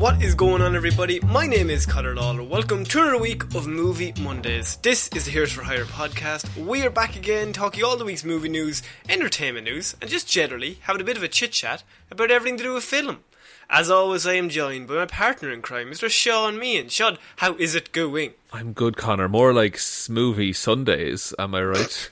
What is going on, everybody? My name is Ciara Lawler. Welcome to another week of Movie Mondays. This is the Heroes for Hire podcast. We are back again talking all the week's movie news, entertainment news, and just generally having a bit of a chit-chat about everything to do with film. As always, I am joined by my partner in crime, Mr. Shaun Meehan. Shaun, how is it going? I'm good, Connor. More like Smoothie Sundays, am I right?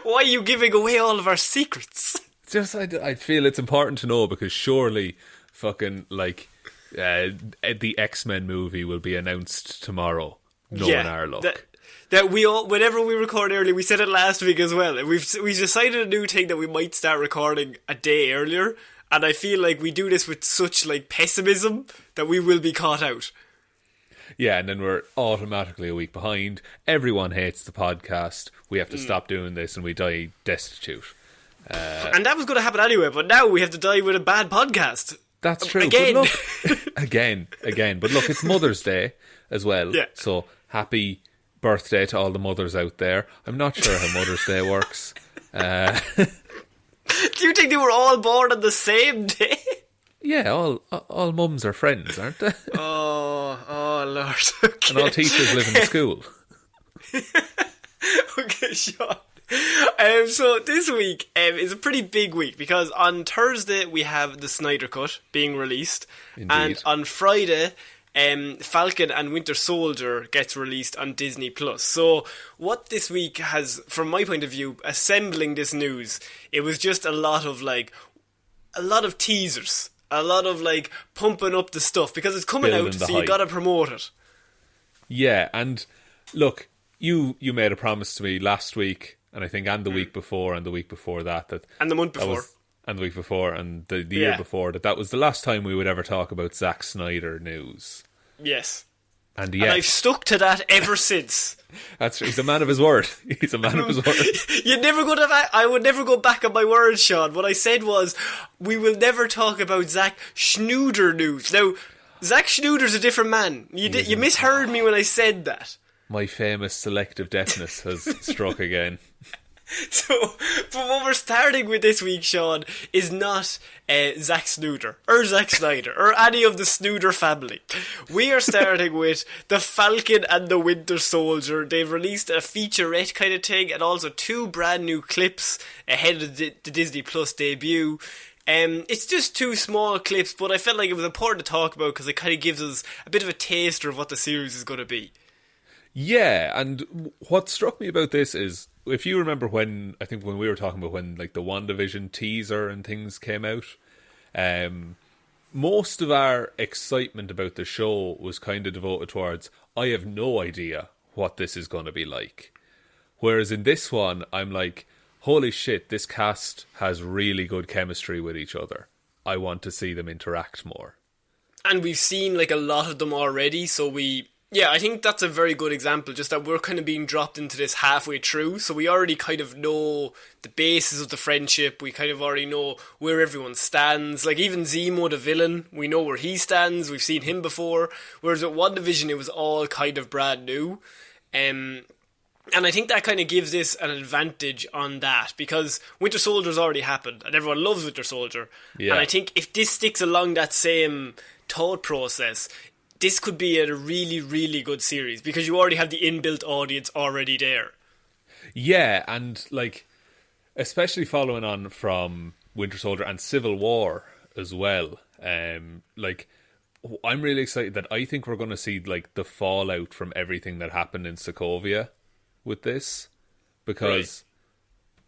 Why are you giving away all of our secrets? Just, I feel it's important to know because surely fucking, the X-Men movie will be announced tomorrow, knowing our luck. That we all, whenever we record early, we said it last week as well. We've decided a new thing that we might start recording a day earlier, and I feel like we do this with such pessimism that we will be caught out. Yeah, and then we're automatically a week behind. Everyone hates the podcast. We have to stop doing this, and we die destitute. And that was going to happen anyway, but now we have to die with a bad podcast. That's true. Again. But look, again. But look, it's Mother's Day as well. Yeah. So happy birthday to all the mothers out there. I'm not sure how Mother's Day works. Do you think they were all born on the same day? Yeah, all mums are friends, aren't they? Oh, Lord. Okay. And all teachers live in the school. Okay, Shaun. So this week is a pretty big week because on Thursday we have the Snyder Cut being released. Indeed. And on Friday Falcon and Winter Soldier gets released on Disney+. So what this week has, from my point of view, assembling this news, it was just a lot of teasers, a lot of pumping up the stuff because it's coming out, so you gotta promote it. Yeah, and look, you made a promise to me last week, and I think, and the week before, and the week before that, and the month before, and the week before, and the year before, that was the last time we would ever talk about Zack Snyder news. Yes. And I've stuck to that ever since. That's true. He's a man of his word. He's a man of his word. I would never go back on my word, Shaun. What I said was, we will never talk about Zack Snyder news. Now, Zack Snyder's a different man. You misheard me when I said that. My famous selective deafness has struck again. So, but what we're starting with this week, Shaun, is not Zack Snyder or Zack Snyder or any of the Snyder family. We are starting with the Falcon and the Winter Soldier. They've released a featurette kind of thing and also 2 brand new clips ahead of the Disney Plus debut. It's just 2 small clips, but I felt like it was important to talk about because it kind of gives us a bit of a taster of what the series is going to be. Yeah, and what struck me about this is, if you remember when we were talking about when the WandaVision teaser and things came out, most of our excitement about the show was kind of devoted towards, I have no idea what this is going to be like. Whereas in this one, I'm like, holy shit, this cast has really good chemistry with each other. I want to see them interact more. And we've seen a lot of them already, so yeah, I think that's a very good example, just that we're kind of being dropped into this halfway through, so we already kind of know the basis of the friendship, we kind of already know where everyone stands, even Zemo, the villain, we know where he stands, we've seen him before, whereas at WandaVision it was all kind of brand new, and I think that kind of gives this an advantage on that, because Winter Soldier's already happened, and everyone loves Winter Soldier, and I think if this sticks along that same thought process, this could be a really, really good series because you already have the inbuilt audience already there. Yeah, and especially following on from Winter Soldier and Civil War as well. I'm really excited that I think we're going to see the fallout from everything that happened in Sokovia with this, because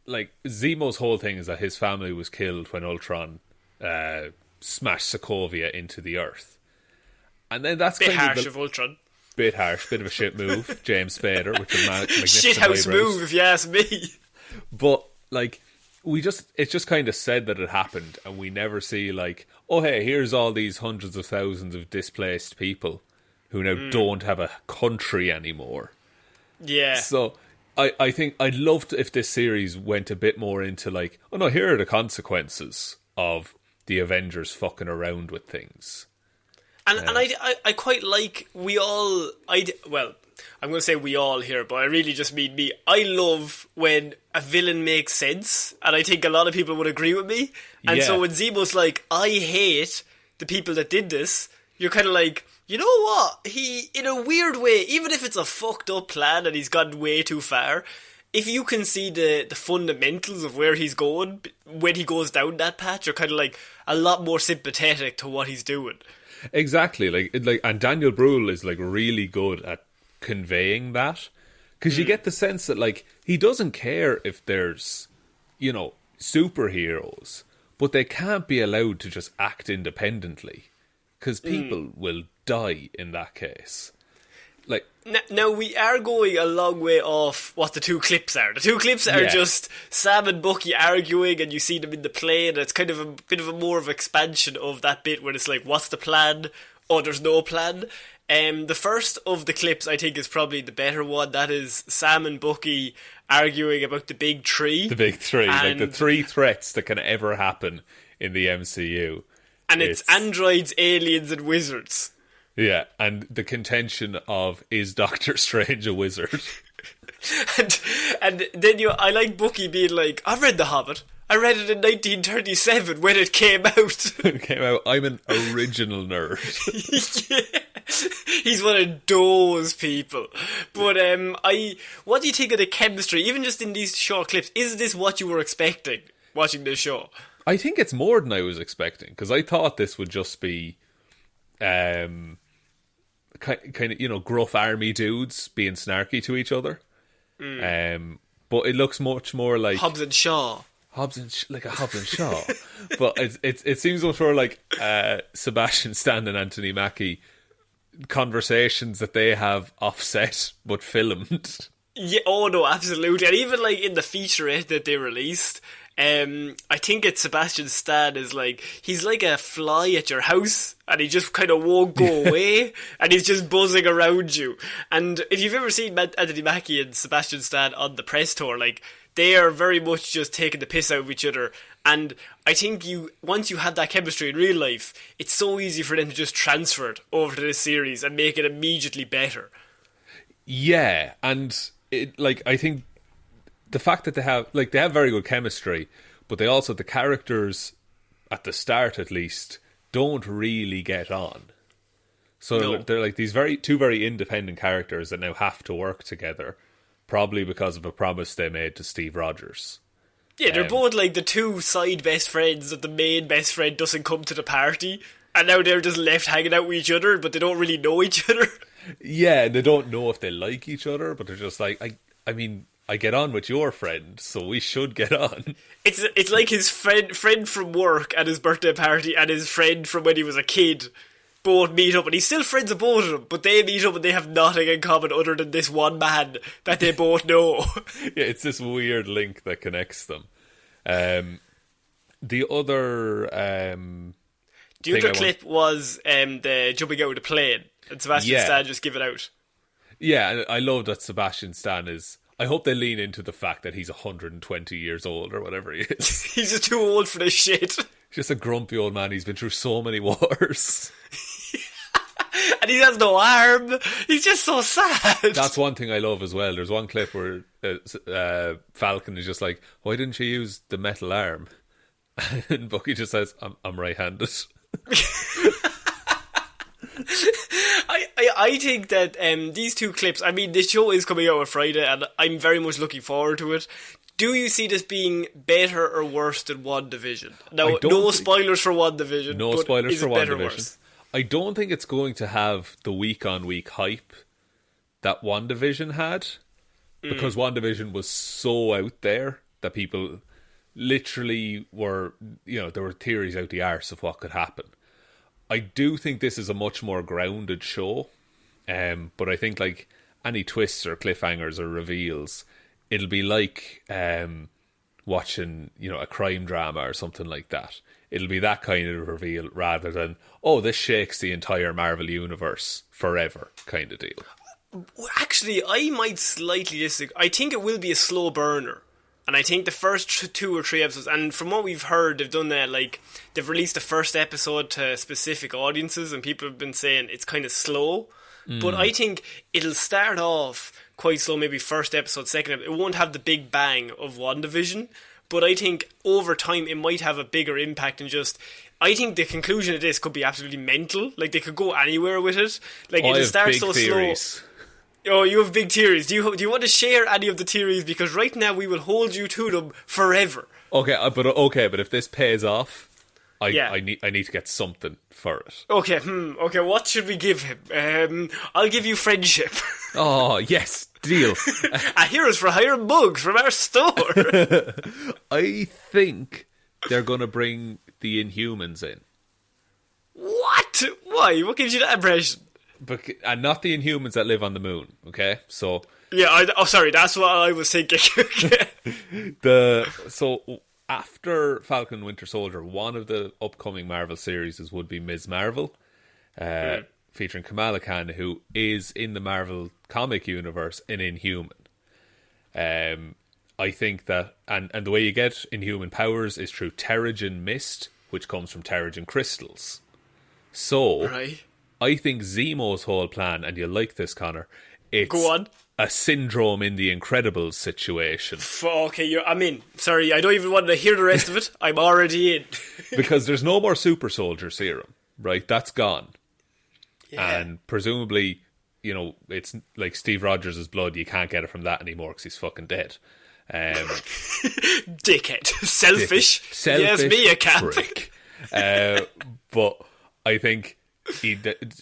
Zemo's whole thing is that his family was killed when Ultron smashed Sokovia into the earth. And then that's bit harsh of Ultron. Bit harsh, bit of a shit move. James Spader with the magnificent shithouse move, if you ask me. But it's just kind of said that it happened, and we never see oh hey, here's all these hundreds of thousands of displaced people who now don't have a country anymore. Yeah. So I think I'd love to, if this series went a bit more into oh no, here are the consequences of the Avengers fucking around with things. And I quite like I'm going to say we all here, but I really just mean me. I love when a villain makes sense, and I think a lot of people would agree with me. And so when Zemo's I hate the people that did this, you're kind of like, you know what? He, in a weird way, even if it's a fucked up plan and he's gone way too far, if you can see the fundamentals of where he's going when he goes down that path, you're kind of like a lot more sympathetic to what he's doing. Exactly, and Daniel Bruhl is like really good at conveying that, because you get the sense that like he doesn't care if there's, you know, superheroes, but they can't be allowed to just act independently, because people will die in that case. Like, now we are going a long way off what the two clips are. The two clips are just Sam and Bucky arguing, and you see them in the plane. It's kind of a bit of a more of expansion of that bit where it's like, what's the plan? Oh, there's no plan. The first of the clips I think is probably the better one. That is Sam and Bucky arguing about the big three. The big three, like the three threats that can ever happen in the MCU. And it's androids, aliens, and wizards. Yeah, and the contention of, is Doctor Strange a wizard? and then I like Bucky being like, I've read The Hobbit. I read it in 1937 when it came out. It came out. I'm an original nerd. Yeah. He's one of those people. But what do you think of the chemistry, even just in these short clips? Is this what you were expecting watching this show? I think it's more than I was expecting, because I thought this would just be kind of, you know, gruff army dudes being snarky to each other. But it looks much more like Hobbs and Shaw. Like a Hobbs and Shaw. But it seems much more like Sebastian Stan and Anthony Mackie conversations that they have offset but filmed. Yeah, oh no, absolutely. And even like in the featurette that they released, I think it's Sebastian Stan is like, he's like a fly at your house and he just kind of won't go away and he's just buzzing around you. And if you've ever seen Anthony Mackie and Sebastian Stan on the press tour, like, they are very much just taking the piss out of each other. And I think once you have that chemistry in real life, it's so easy for them to just transfer it over to this series and make it immediately better. Yeah, and I think the fact that they have very good chemistry, but they also, the characters at the start at least, don't really get on. So they're like these two very independent characters that now have to work together, probably because of a promise they made to Steve Rogers. Yeah, they're both like the two side best friends that the main best friend doesn't come to the party, and now they're just left hanging out with each other, but they don't really know each other. Yeah, they don't know if they like each other, but they're just like, I mean, I get on with your friend, so we should get on. It's like his friend from work at his birthday party and his friend from when he was a kid both meet up, and he's still friends with both of them, but they meet up and they have nothing in common other than this one man that they both know. Yeah, it's this weird link that connects them. The other clip was the jumping out of the plane, and Sebastian Stan just give it out. Yeah, and I love that Sebastian Stan is... I hope they lean into the fact that he's 120 years old or whatever he is. He's just too old for this shit. He's just a grumpy old man. He's been through so many wars. And he has no arm. He's just so sad. That's one thing I love as well. There's one clip where Falcon is just like, why didn't you use the metal arm? And Bucky just says, I'm right-handed. I think that these two clips, I mean, this show is coming out on Friday and I'm very much looking forward to it. Do you see this being better or worse than WandaVision? Now, no spoilers for WandaVision. No spoilers for WandaVision. I don't think it's going to have the week-on-week hype that WandaVision had, because WandaVision was so out there that people literally were, you know, there were theories out the arse of what could happen. I do think this is a much more grounded show, but I think like any twists or cliffhangers or reveals, it'll be like watching, you know, a crime drama or something like that. It'll be that kind of reveal rather than, oh, this shakes the entire Marvel universe forever kind of deal. Actually, I might slightly disagree. I think it will be a slow burner. And I think the first 2 or 3 episodes, and from what we've heard, they've done that, like, they've released the first episode to specific audiences, and people have been saying it's kind of slow. But I think it'll start off quite slow, maybe first episode, second episode. It won't have the big bang of WandaVision, but I think over time it might have a bigger impact than just... I think the conclusion of this could be absolutely mental. Like, they could go anywhere with it. Like, it'll start so slow. Oh, you have big theories. Do you want to share any of the theories? Because right now we will hold you to them forever. Okay, but if this pays off, I need to get something for it. Okay, what should we give him? I'll give you friendship. Oh, yes, deal. A Heroes for Hire mug from our store. I think they're going to bring the Inhumans in. What? Why? What gives you that impression? And not the Inhumans that live on the moon, okay? So... Yeah, sorry, that's what I was thinking. So, after Falcon and Winter Soldier, one of the upcoming Marvel series would be Ms. Marvel, featuring Kamala Khan, who is in the Marvel comic universe an Inhuman. I think that... And the way you get Inhuman powers is through Terrigen Mist, which comes from Terrigen crystals. So... Right. I think Zemo's whole plan, and you'll like this, Connor, it's Go on. A Syndrome in the Incredibles situation. Okay, I'm in. Sorry, I don't even want to hear the rest of it. I'm already in. Because there's no more Super Soldier Serum, right? That's gone. Yeah. And presumably, it's like Steve Rogers' blood, you can't get it from that anymore because he's fucking dead. Dickhead. Selfish. Yes, me a cap. But I think...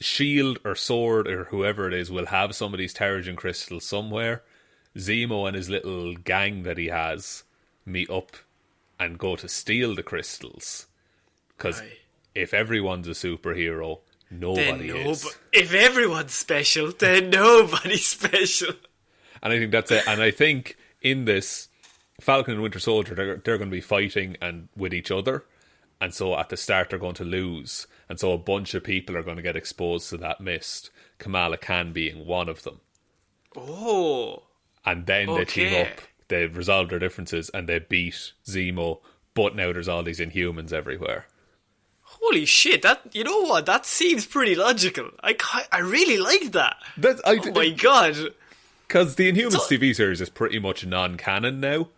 Shield or Sword or whoever it is will have some of these Terrigen crystals somewhere. Zemo and his little gang that he has meet up and go to steal the crystals. Because if everyone's a superhero, nobody is. If everyone's special, then nobody's special. And I think that's it. And I think in this, Falcon and Winter Soldier, they're going to be fighting and with each other. And so at the start they're going to lose. And so a bunch of people are going to get exposed to that mist. Kamala Khan being one of them. Oh. And then they team up. They resolve their differences and they beat Zemo. But now there's all these Inhumans everywhere. Holy shit, you know what? That seems pretty logical. I really like that. Oh my god. Because the Inhumans TV series is pretty much non-canon now.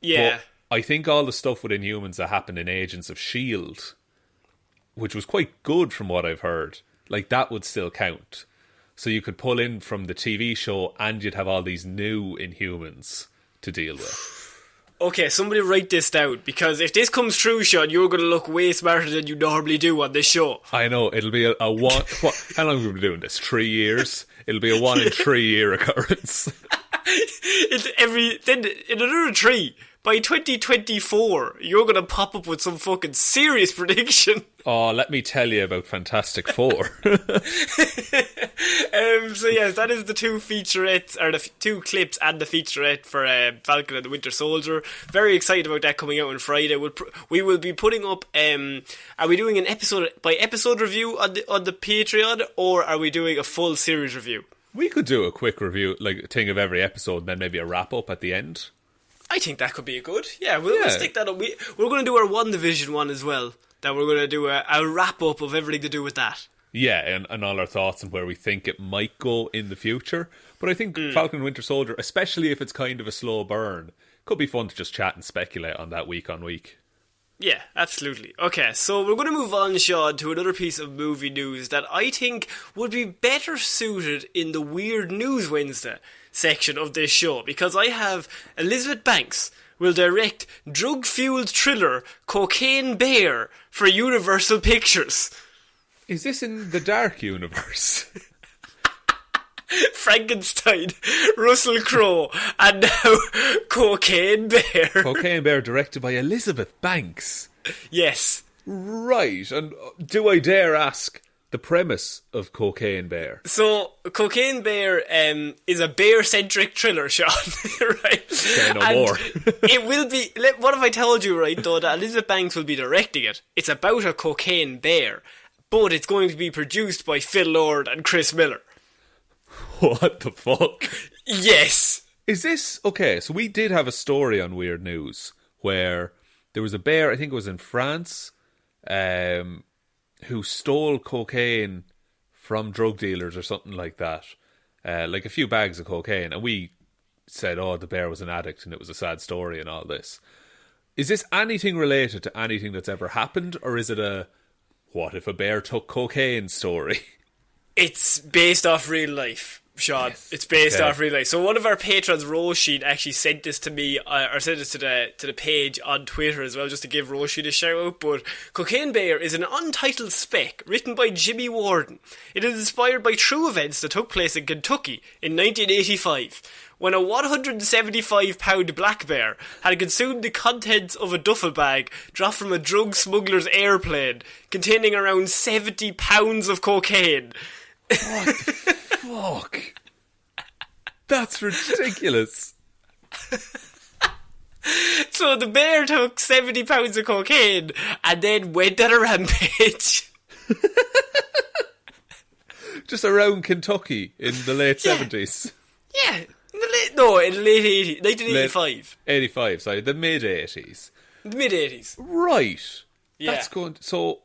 Yeah. But I think all the stuff with Inhumans that happened in Agents of S.H.I.E.L.D., which was quite good from what I've heard, like that would still count. So you could pull in from the TV show and you'd have all these new Inhumans to deal with. Okay, somebody write this down, because if this comes true, Shaun, you're going to look way smarter than you normally do on this show. I know, it'll be a one... how long have we been doing this? 3 years? It'll be a 1 in 3 year occurrence. Then in another 3... By 2024, you're going to pop up with some fucking serious prediction. Oh, let me tell you about Fantastic Four. So yes, that is the 2 featurettes, or the 2 clips and the featurette for Falcon and the Winter Soldier. Very excited about that coming out on Friday. We will be putting up... are we doing an episode by episode review on the Patreon, or are we doing a full series review? We could do a quick review, like a thing of every episode, and then maybe a wrap up at the end. I think that could be a good. Yeah, we'll stick that up. We're going to do our WandaVision one as well. That we're going to do a wrap up of everything to do with that. Yeah, and all our thoughts and where we think it might go in the future. But I think Falcon and Winter Soldier, especially if it's kind of a slow burn, could be fun to just chat and speculate on that week on week. Yeah, absolutely. Okay, so we're going to move on, Shaun, to another piece of movie news that I think would be better suited in the Weird News Wednesday section of this show, because I have Elizabeth Banks will direct drug-fueled thriller Cocaine Bear for Universal Pictures. Is this in the Dark universe? Frankenstein, Russell Crowe, and now Cocaine Bear. Cocaine Bear directed by Elizabeth Banks. Yes. Right, and do I dare ask the premise of Cocaine Bear? So, Cocaine Bear is a bear-centric thriller, Shaun, right? Say no more. It will be... What if I told you, right, though, that Elizabeth Banks will be directing it? It's about a cocaine bear, but it's going to be produced by Phil Lord and Chris Miller. What the fuck? Yes. Is this... Okay, so we did have a story on Weird News where there was a bear, I think it was in France, who stole cocaine from drug dealers or something like that. Like a few bags of cocaine. And we said, oh, the bear was an addict and it was a sad story and all this. Is this anything related to anything that's ever happened, or is it a what if a bear took cocaine story? It's based off real life, Shaun. Yes. It's based Okay. off real life. So one of our patrons, Roisin, actually sent this to me, or sent this to the page on Twitter as well, just to give Roisin a shout out. But Cocaine Bear is an untitled spec written by Jimmy Warden. It is inspired by true events that took place in Kentucky in 1985, when a 175-pound black bear had consumed the contents of a duffel bag dropped from a drug smuggler's airplane containing around 70 pounds of cocaine. Fuck. That's ridiculous. So the bear took 70 pounds of cocaine and then went on a rampage. Just around Kentucky in the late 70s. Yeah, in the late 80s, 1985. 85, sorry, the mid 80s. The mid 80s. Right. Yeah. That's going. So.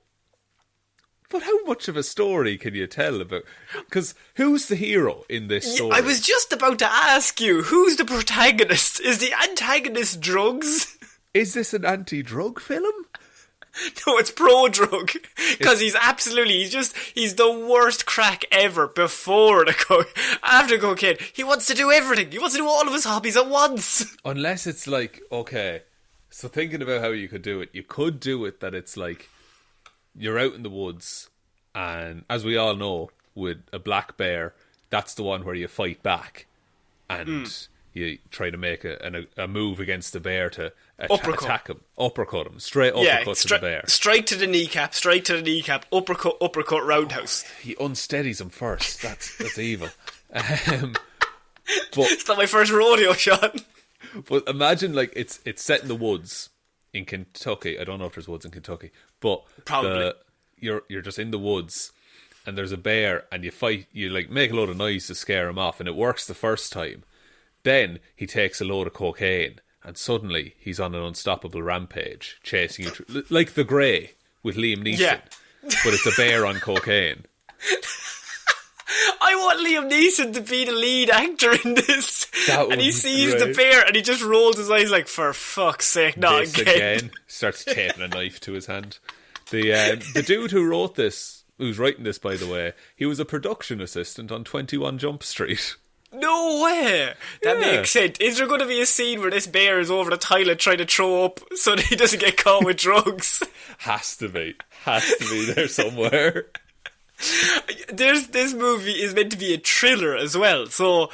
But how much of a story can you tell about? Because who's the hero in this story? I was just about to ask you, who's the protagonist? Is the antagonist drugs? Is this an anti-drug film? No, it's pro-drug. Because he's the worst crack ever before after cocaine. He wants to do everything. He wants to do all of his hobbies at once. Unless it's like, okay, so thinking about how you could do it, you could do it that it's like, you're out in the woods, and as we all know, with a black bear, that's the one where you fight back, and you try to make a move against the bear to attack him, uppercut him, straight uppercut to the bear. Strike to the kneecap, uppercut, roundhouse. He unsteadies him first. That's evil. But It's not my first rodeo, Shaun. But imagine, like, it's set in the woods in Kentucky. I don't know if there's woods in Kentucky, but Probably. You're just in the woods, and there's a bear, and you fight. You like make a load of noise to scare him off, and it works the first time. Then he takes a load of cocaine, and suddenly he's on an unstoppable rampage, chasing you like The Grey with Liam Neeson. Yeah. But it's a bear on cocaine. I want Liam Neeson to be the lead actor in this. That would and he be sees great. the bear and he just rolls his eyes like, for fuck's sake, not This again. starts taping a knife to his hand. The dude who wrote this, who's writing this, by the way, he was a production assistant on 21 Jump Street. No way! That Yeah. makes sense. Is there going to be a scene where this bear is over the toilet trying to throw up so that he doesn't get caught with drugs? Has to be there somewhere. This movie is meant to be a thriller as well, so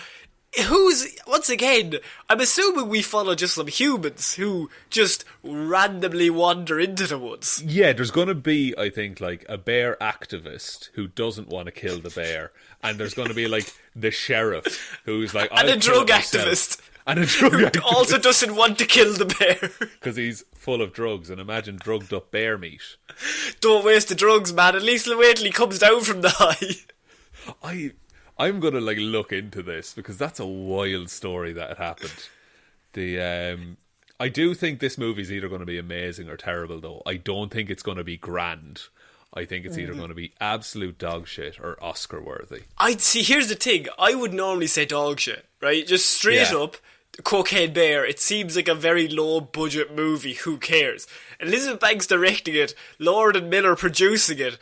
once again, I'm assuming we follow just some humans who just randomly wander into the woods. Yeah, there's going to be, I think, like a bear activist who doesn't want to kill the bear, and there's going to be like the sheriff who's like, And I'll a kill drug it myself. activist And a drug who activist. also doesn't want to kill the bear. Because he's full of drugs, and imagine drugged up bear meat. Don't waste the drugs, man. At least wait till he comes down from the high. I'm gonna like look into this because that's a wild story that happened. I do think this movie's either going to be amazing or terrible, though. I don't think it's going to be grand. I think it's either going to be absolute dog shit or Oscar worthy. I'd see. Here's the thing. I would normally say dog shit, right? Just straight Yeah. up. Cocaine Bear. It seems like a very low budget movie. Who cares? Elizabeth Banks directing it, Lord and Miller producing it,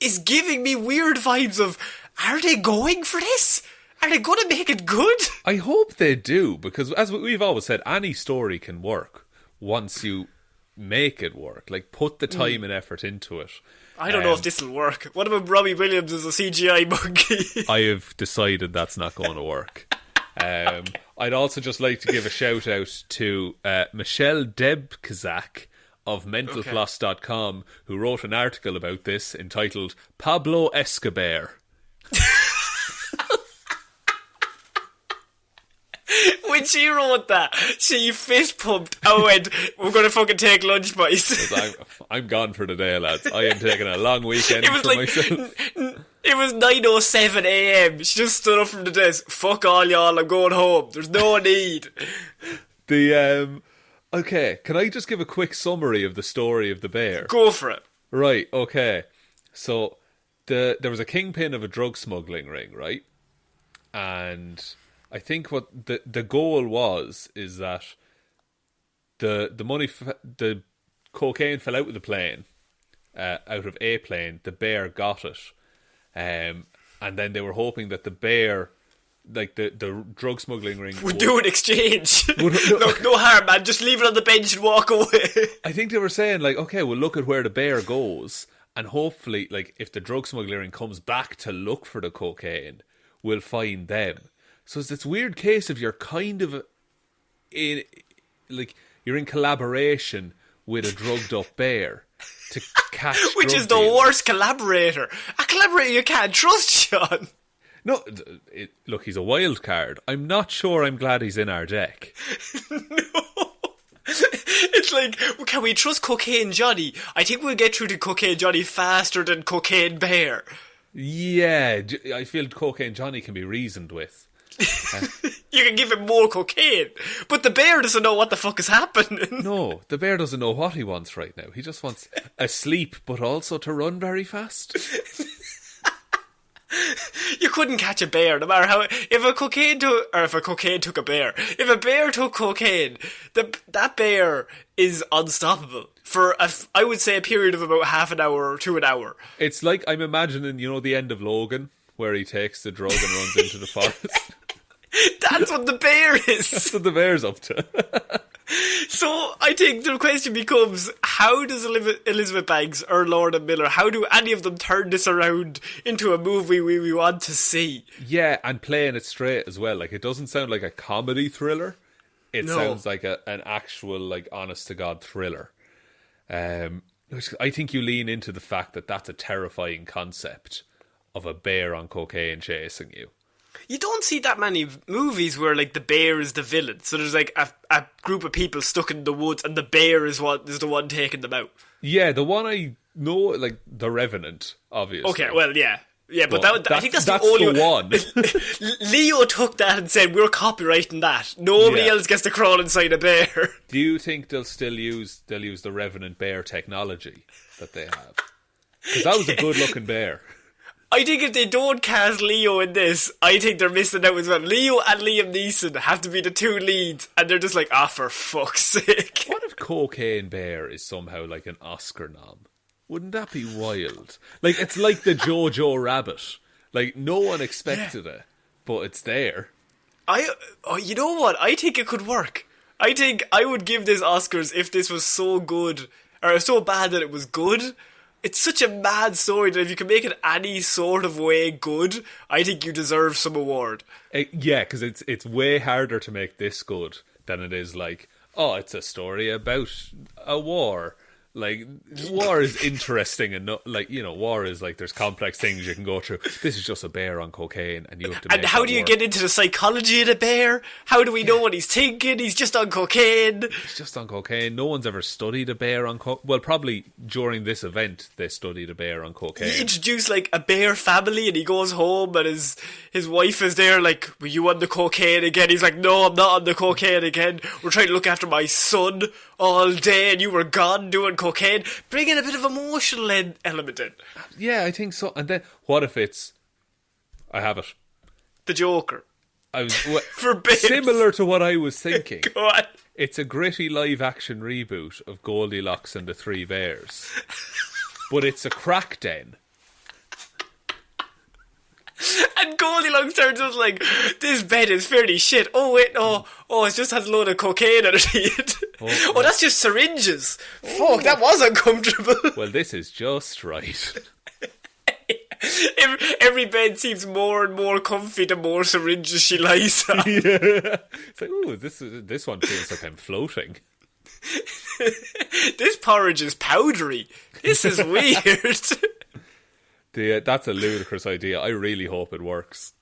is giving me weird vibes of, are they going for this? Are they going to make it good? I hope they do, because as we've always said, any story can work once you make it work. Like, put the time and effort into it. I don't know if this will work. What about Robbie Williams as a CGI monkey? I have decided that's not going to work. I'd also just like to give a shout out to Michelle Debkazak of mentalfloss.com, who wrote an article about this entitled Pablo Escobar. When she wrote that, she fist pumped and went, we're going to fucking take lunch, boys. I'm gone for the day, lads. I am taking a long weekend It was for like, myself. it was 9:07 a.m. She just stood up from the desk. Fuck all y'all, I'm going home. There's no need. Okay, can I just give a quick summary of the story of the bear? Go for it. Right, okay. So, there was a kingpin of a drug smuggling ring, right? And I think what the goal is that the cocaine fell out of the plane, out of a plane. The bear got it, and then they were hoping that the bear, like the drug smuggling ring, would do an exchange. Look, no harm, man. Just leave it on the bench and walk away. I think they were saying, like, okay, well, look at where the bear goes, and hopefully, like, if the drug smuggling ring comes back to look for the cocaine, we'll find them. So it's this weird case of you're kind of in, like, you're in collaboration with a drugged up bear to catch which is the worst collaborator. A collaborator you can't trust, Shaun. No, look, he's a wild card. I'm not sure I'm glad he's in our deck. No. It's like, can we trust Cocaine Johnny? I think we'll get through to Cocaine Johnny faster than Cocaine Bear. Yeah, I feel Cocaine Johnny can be reasoned with. You can give him more cocaine, but the bear doesn't know what the fuck is happening. No, the bear doesn't know what he wants right now. He just wants a sleep, but also to run very fast. You couldn't catch a bear, no matter how. If a cocaine took a bear, if a bear took cocaine, that bear is unstoppable for I would say a period of about half an hour to an hour. It's like, I'm imagining, the end of Logan, where he takes the drug and runs into the forest. That's what the bear is. That's what the bear's up to. So I think the question becomes, how does Elizabeth Banks or Lorna Miller, how do any of them turn this around into a movie we want to see? Yeah, and playing it straight as well. Like, it doesn't sound like a comedy thriller. It sounds like an actual, like, honest-to-God thriller. Which I think you lean into the fact that that's a terrifying concept of a bear on cocaine chasing you. You don't see that many movies where, like, the bear is the villain. So there's, like, a group of people stuck in the woods and the bear is the one taking them out. Yeah, the one I know, like, The Revenant, obviously. Okay, well, yeah. Yeah, but I think that's the only one. Leo took that and said, we're copywriting that. Nobody else gets to crawl inside a bear. Do you think they'll use the Revenant bear technology that they have? Because that was a good-looking bear. I think if they don't cast Leo in this, I think they're missing out as well. Leo and Liam Neeson have to be the two leads, and they're just like, for fuck's sake. What if Cocaine Bear is somehow like an Oscar nom? Wouldn't that be wild? Like, it's like the Jojo Rabbit. Like, no one expected it, but it's there. You know what? I think it could work. I think I would give this Oscars if this was so good, or so bad that it was good. It's such a mad story that if you can make it any sort of way good, I think you deserve some award. Yeah, because it's way harder to make this good than it is like, it's a story about a war. Like, war is interesting and war is like, there's complex things you can go through. This is just a bear on cocaine and you have to. And how do you get into the psychology of the bear? How do we know what he's thinking? He's just on cocaine. He's just on cocaine. No one's ever studied a bear on cocaine. Well, probably during this event they studied a bear on cocaine. He introduced like a bear family and he goes home and his wife is there like, were you on the cocaine again? He's like, no, I'm not on the cocaine again. We're trying to look after my son all day and you were gone doing cocaine. Bring in a bit of emotional element in. Yeah, I think so. And then what if I have it, the Joker? For bits. Similar to what I was thinking. Go on. It's a gritty live action reboot of Goldilocks and the Three Bears. But it's a crack den. And Goldilocks turns out like, this bed is fairly shit. Oh wait, no. Oh, it just has a load of cocaine underneath it. Oh, that's just syringes. Fuck, that was uncomfortable. Well, this is just right. Every bed seems more and more comfy the more syringes she lies on. Yeah. It's like, ooh, this one feels like I'm floating. This porridge is powdery. This is weird. That's a ludicrous idea. I really hope it works.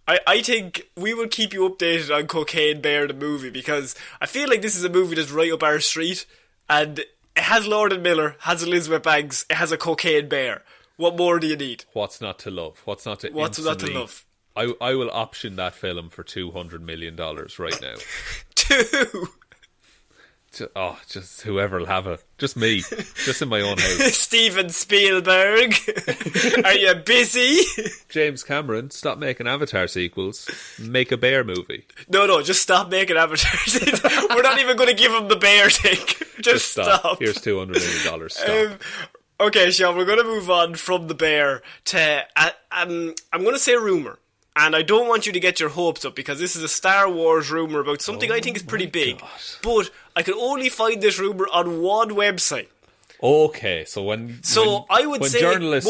I think we will keep you updated on Cocaine Bear the movie, because I feel like this is a movie that's right up our street, and it has Lord and Miller, has Elizabeth Banks, it has a Cocaine Bear. What more do you need? What's not to love? What's not to love? I will option that film for $200 million right now. Two? Just whoever'll have it. Just me. Just in my own house. Steven Spielberg. Are you busy? James Cameron, stop making Avatar sequels. Make a bear movie. No, just stop making avatars. We're not even going to give him the bear thing. Just stop. Here's $200 million. Stop. Okay, Shaun, we're going to move on from the bear to... I'm going to say a rumour. And I don't want you to get your hopes up, because this is a Star Wars rumour about something I think is pretty big. God. But I could only find this rumour on one website. Okay, so when journalists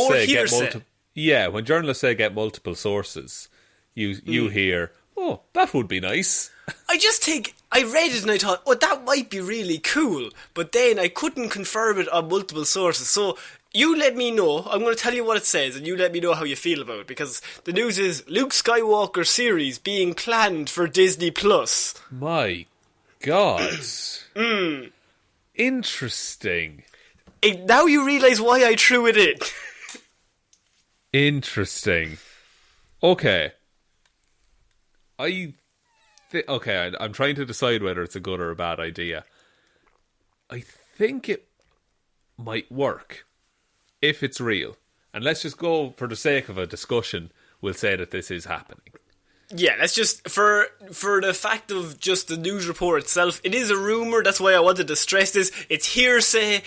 say get multiple sources, you hear, oh, that would be nice. I just think, I read it and I thought, oh, that might be really cool. But then I couldn't confirm it on multiple sources. So you let me know. I'm going to tell you what it says, and you let me know how you feel about it. Because the news is Luke Skywalker series being planned for Disney Plus. My God. Interesting. Now you realise why I threw it in. Interesting. Okay. I'm trying to decide whether it's a good or a bad idea. I think it might work if it's real. And let's just go, for the sake of a discussion, we'll say that this is happening. Yeah, let's just, for the fact of just the news report itself, it is a rumour, that's why I wanted to stress this. It's hearsay,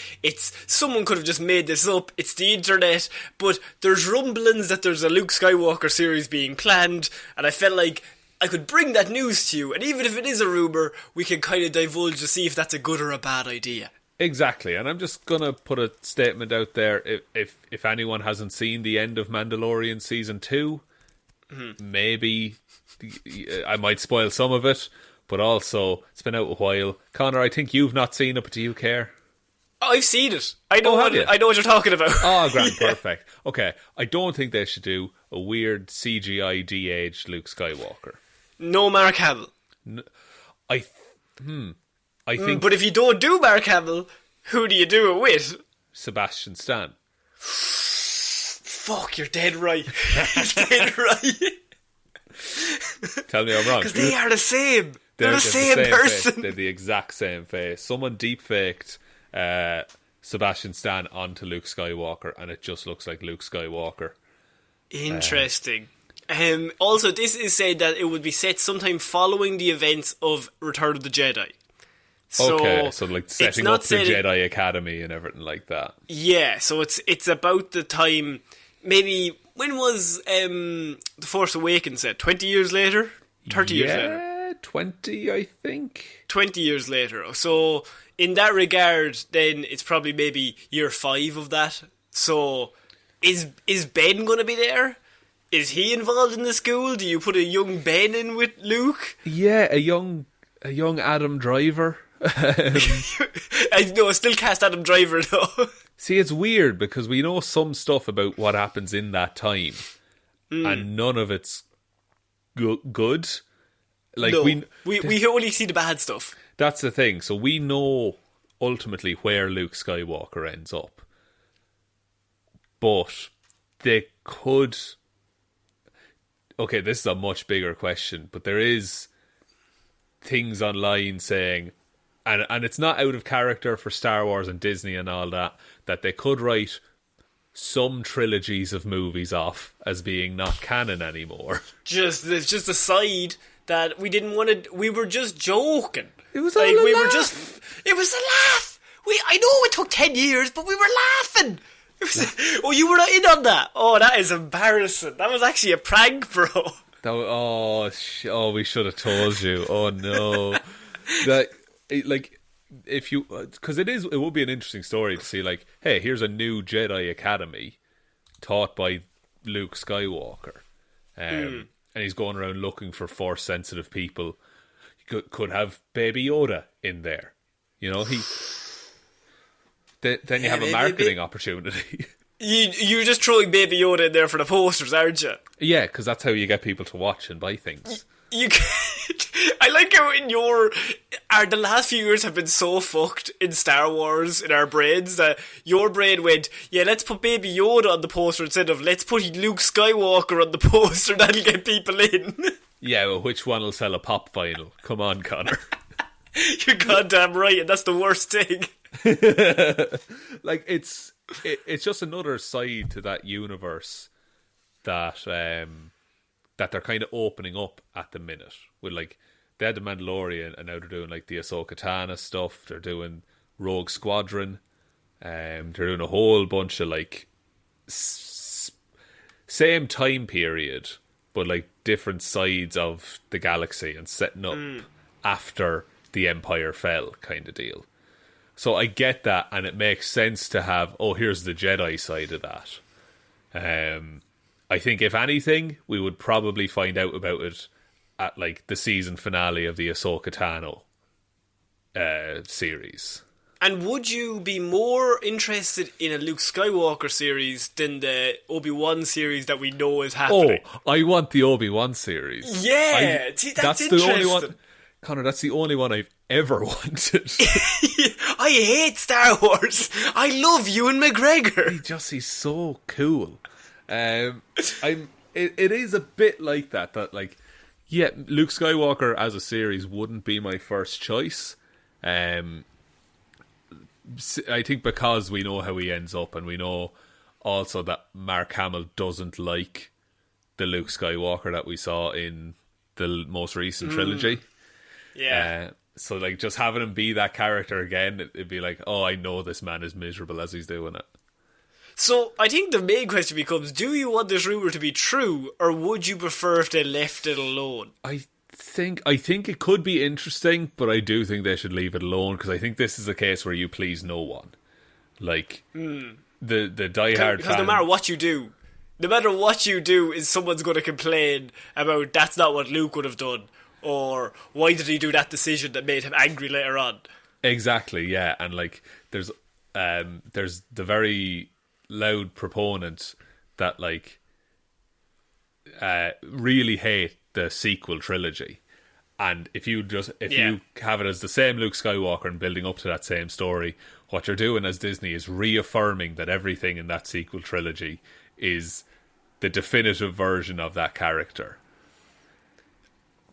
someone could have just made this up, it's the internet, but there's rumblings that there's a Luke Skywalker series being planned, and I felt like I could bring that news to you, and even if it is a rumour, we can kind of divulge to see if that's a good or a bad idea. Exactly, and I'm just going to put a statement out there. If anyone hasn't seen the end of Mandalorian Season 2, maybe I might spoil some of it, but also, it's been out a while. Connor, I think you've not seen it, but do you care? Oh, I've seen it. I know what you're talking about. Oh, grand, yeah. Perfect. Okay, I don't think they should do a weird CGI de-aged Luke Skywalker. No Mark Hamill. I think... But if you don't do Mark Hamill, who do you do it with? Sebastian Stan. Fuck, you're dead right. You're dead right. Tell me I'm wrong. Because they are the same. They're the same person. They're the exact same face. Someone deep-faked Sebastian Stan onto Luke Skywalker, and it just looks like Luke Skywalker. Interesting. Also, this is said that it would be set sometime following the events of Return of the Jedi. So like setting up the Jedi Academy and everything like that. Yeah, so it's about the time. Maybe when was The Force Awakens set? 20 years later, 30 years later. 20, I think. 20 years later. So in that regard, then it's probably maybe year 5 of that. So is Ben going to be there? Is he involved in the school? Do you put a young Ben in with Luke? Yeah, a young Adam Driver. I know, I still cast Adam Driver though. See, it's weird because we know some stuff about what happens in that time, and none of it's good. Like no, we only see the bad stuff. That's the thing. So we know ultimately where Luke Skywalker ends up, but they could. Okay, this is a much bigger question, but there is things online saying, and it's not out of character for Star Wars and Disney and all that they could write some trilogies of movies off as being not canon anymore. It's just a side that we didn't want to. We were just joking. It was like we laugh. Were just. It was a laugh. I know it took 10 years, but we were laughing. Oh, you were not in on that? Oh, that is embarrassing. That was actually a prank, bro. We should have told you. Oh no, if you, because it would be an interesting story to see. Like, hey, here's a new Jedi Academy taught by Luke Skywalker, and he's going around looking for Force sensitive people. You could have Baby Yoda in there. You know, Then you have a marketing opportunity. You're just throwing Baby Yoda in there for the posters, aren't you? Yeah, because that's how you get people to watch and buy things. I like how the last few years have been so fucked in Star Wars in our brains that your brain went, yeah, let's put Baby Yoda on the poster instead of let's put Luke Skywalker on the poster. That'll get people in. Yeah, well, which one will sell a pop vinyl? Come on, Connor. You're goddamn right, and that's the worst thing. Like, it's just another side to that universe that that they're kind of opening up at the minute. With, like, they had the Mandalorian, and now they're doing, like, the Ahsoka Tano stuff. They're doing Rogue Squadron. They're doing a whole bunch of, like, same time period, but, like, different sides of the galaxy and setting up after the Empire fell, kind of deal. So I get that, and it makes sense to have, here's the Jedi side of that. I think, if anything, we would probably find out about it at, like, the season finale of the Ahsoka Tano series. And would you be more interested in a Luke Skywalker series than the Obi-Wan series that we know is happening? I want the Obi-Wan series. Yeah, that's interesting. The only one, Connor, that's the only one I've ever wanted. I hate Star Wars. I love Ewan McGregor. He's so cool. It is a bit like that, like, yeah, Luke Skywalker as a series wouldn't be my first choice. I think because we know how he ends up, and we know also that Mark Hamill doesn't like the Luke Skywalker that we saw in the most recent trilogy. Yeah. So, like, just having him be that character again, it'd be like, I know this man is miserable as he's doing it. So, I think the main question becomes, do you want this rumour to be true, or would you prefer if they left it alone? I think it could be interesting, but I do think they should leave it alone, because I think this is a case where you please no one. Like, the diehard fan... Because no matter what you do, is someone's going to complain about that's not what Luke would have done, or why did he do that decision that made him angry later on? Exactly, yeah. And, like, there's the very loud proponent that, like, really hate the sequel trilogy. And if you have it as the same Luke Skywalker and building up to that same story, what you're doing as Disney is reaffirming that everything in that sequel trilogy is the definitive version of that character.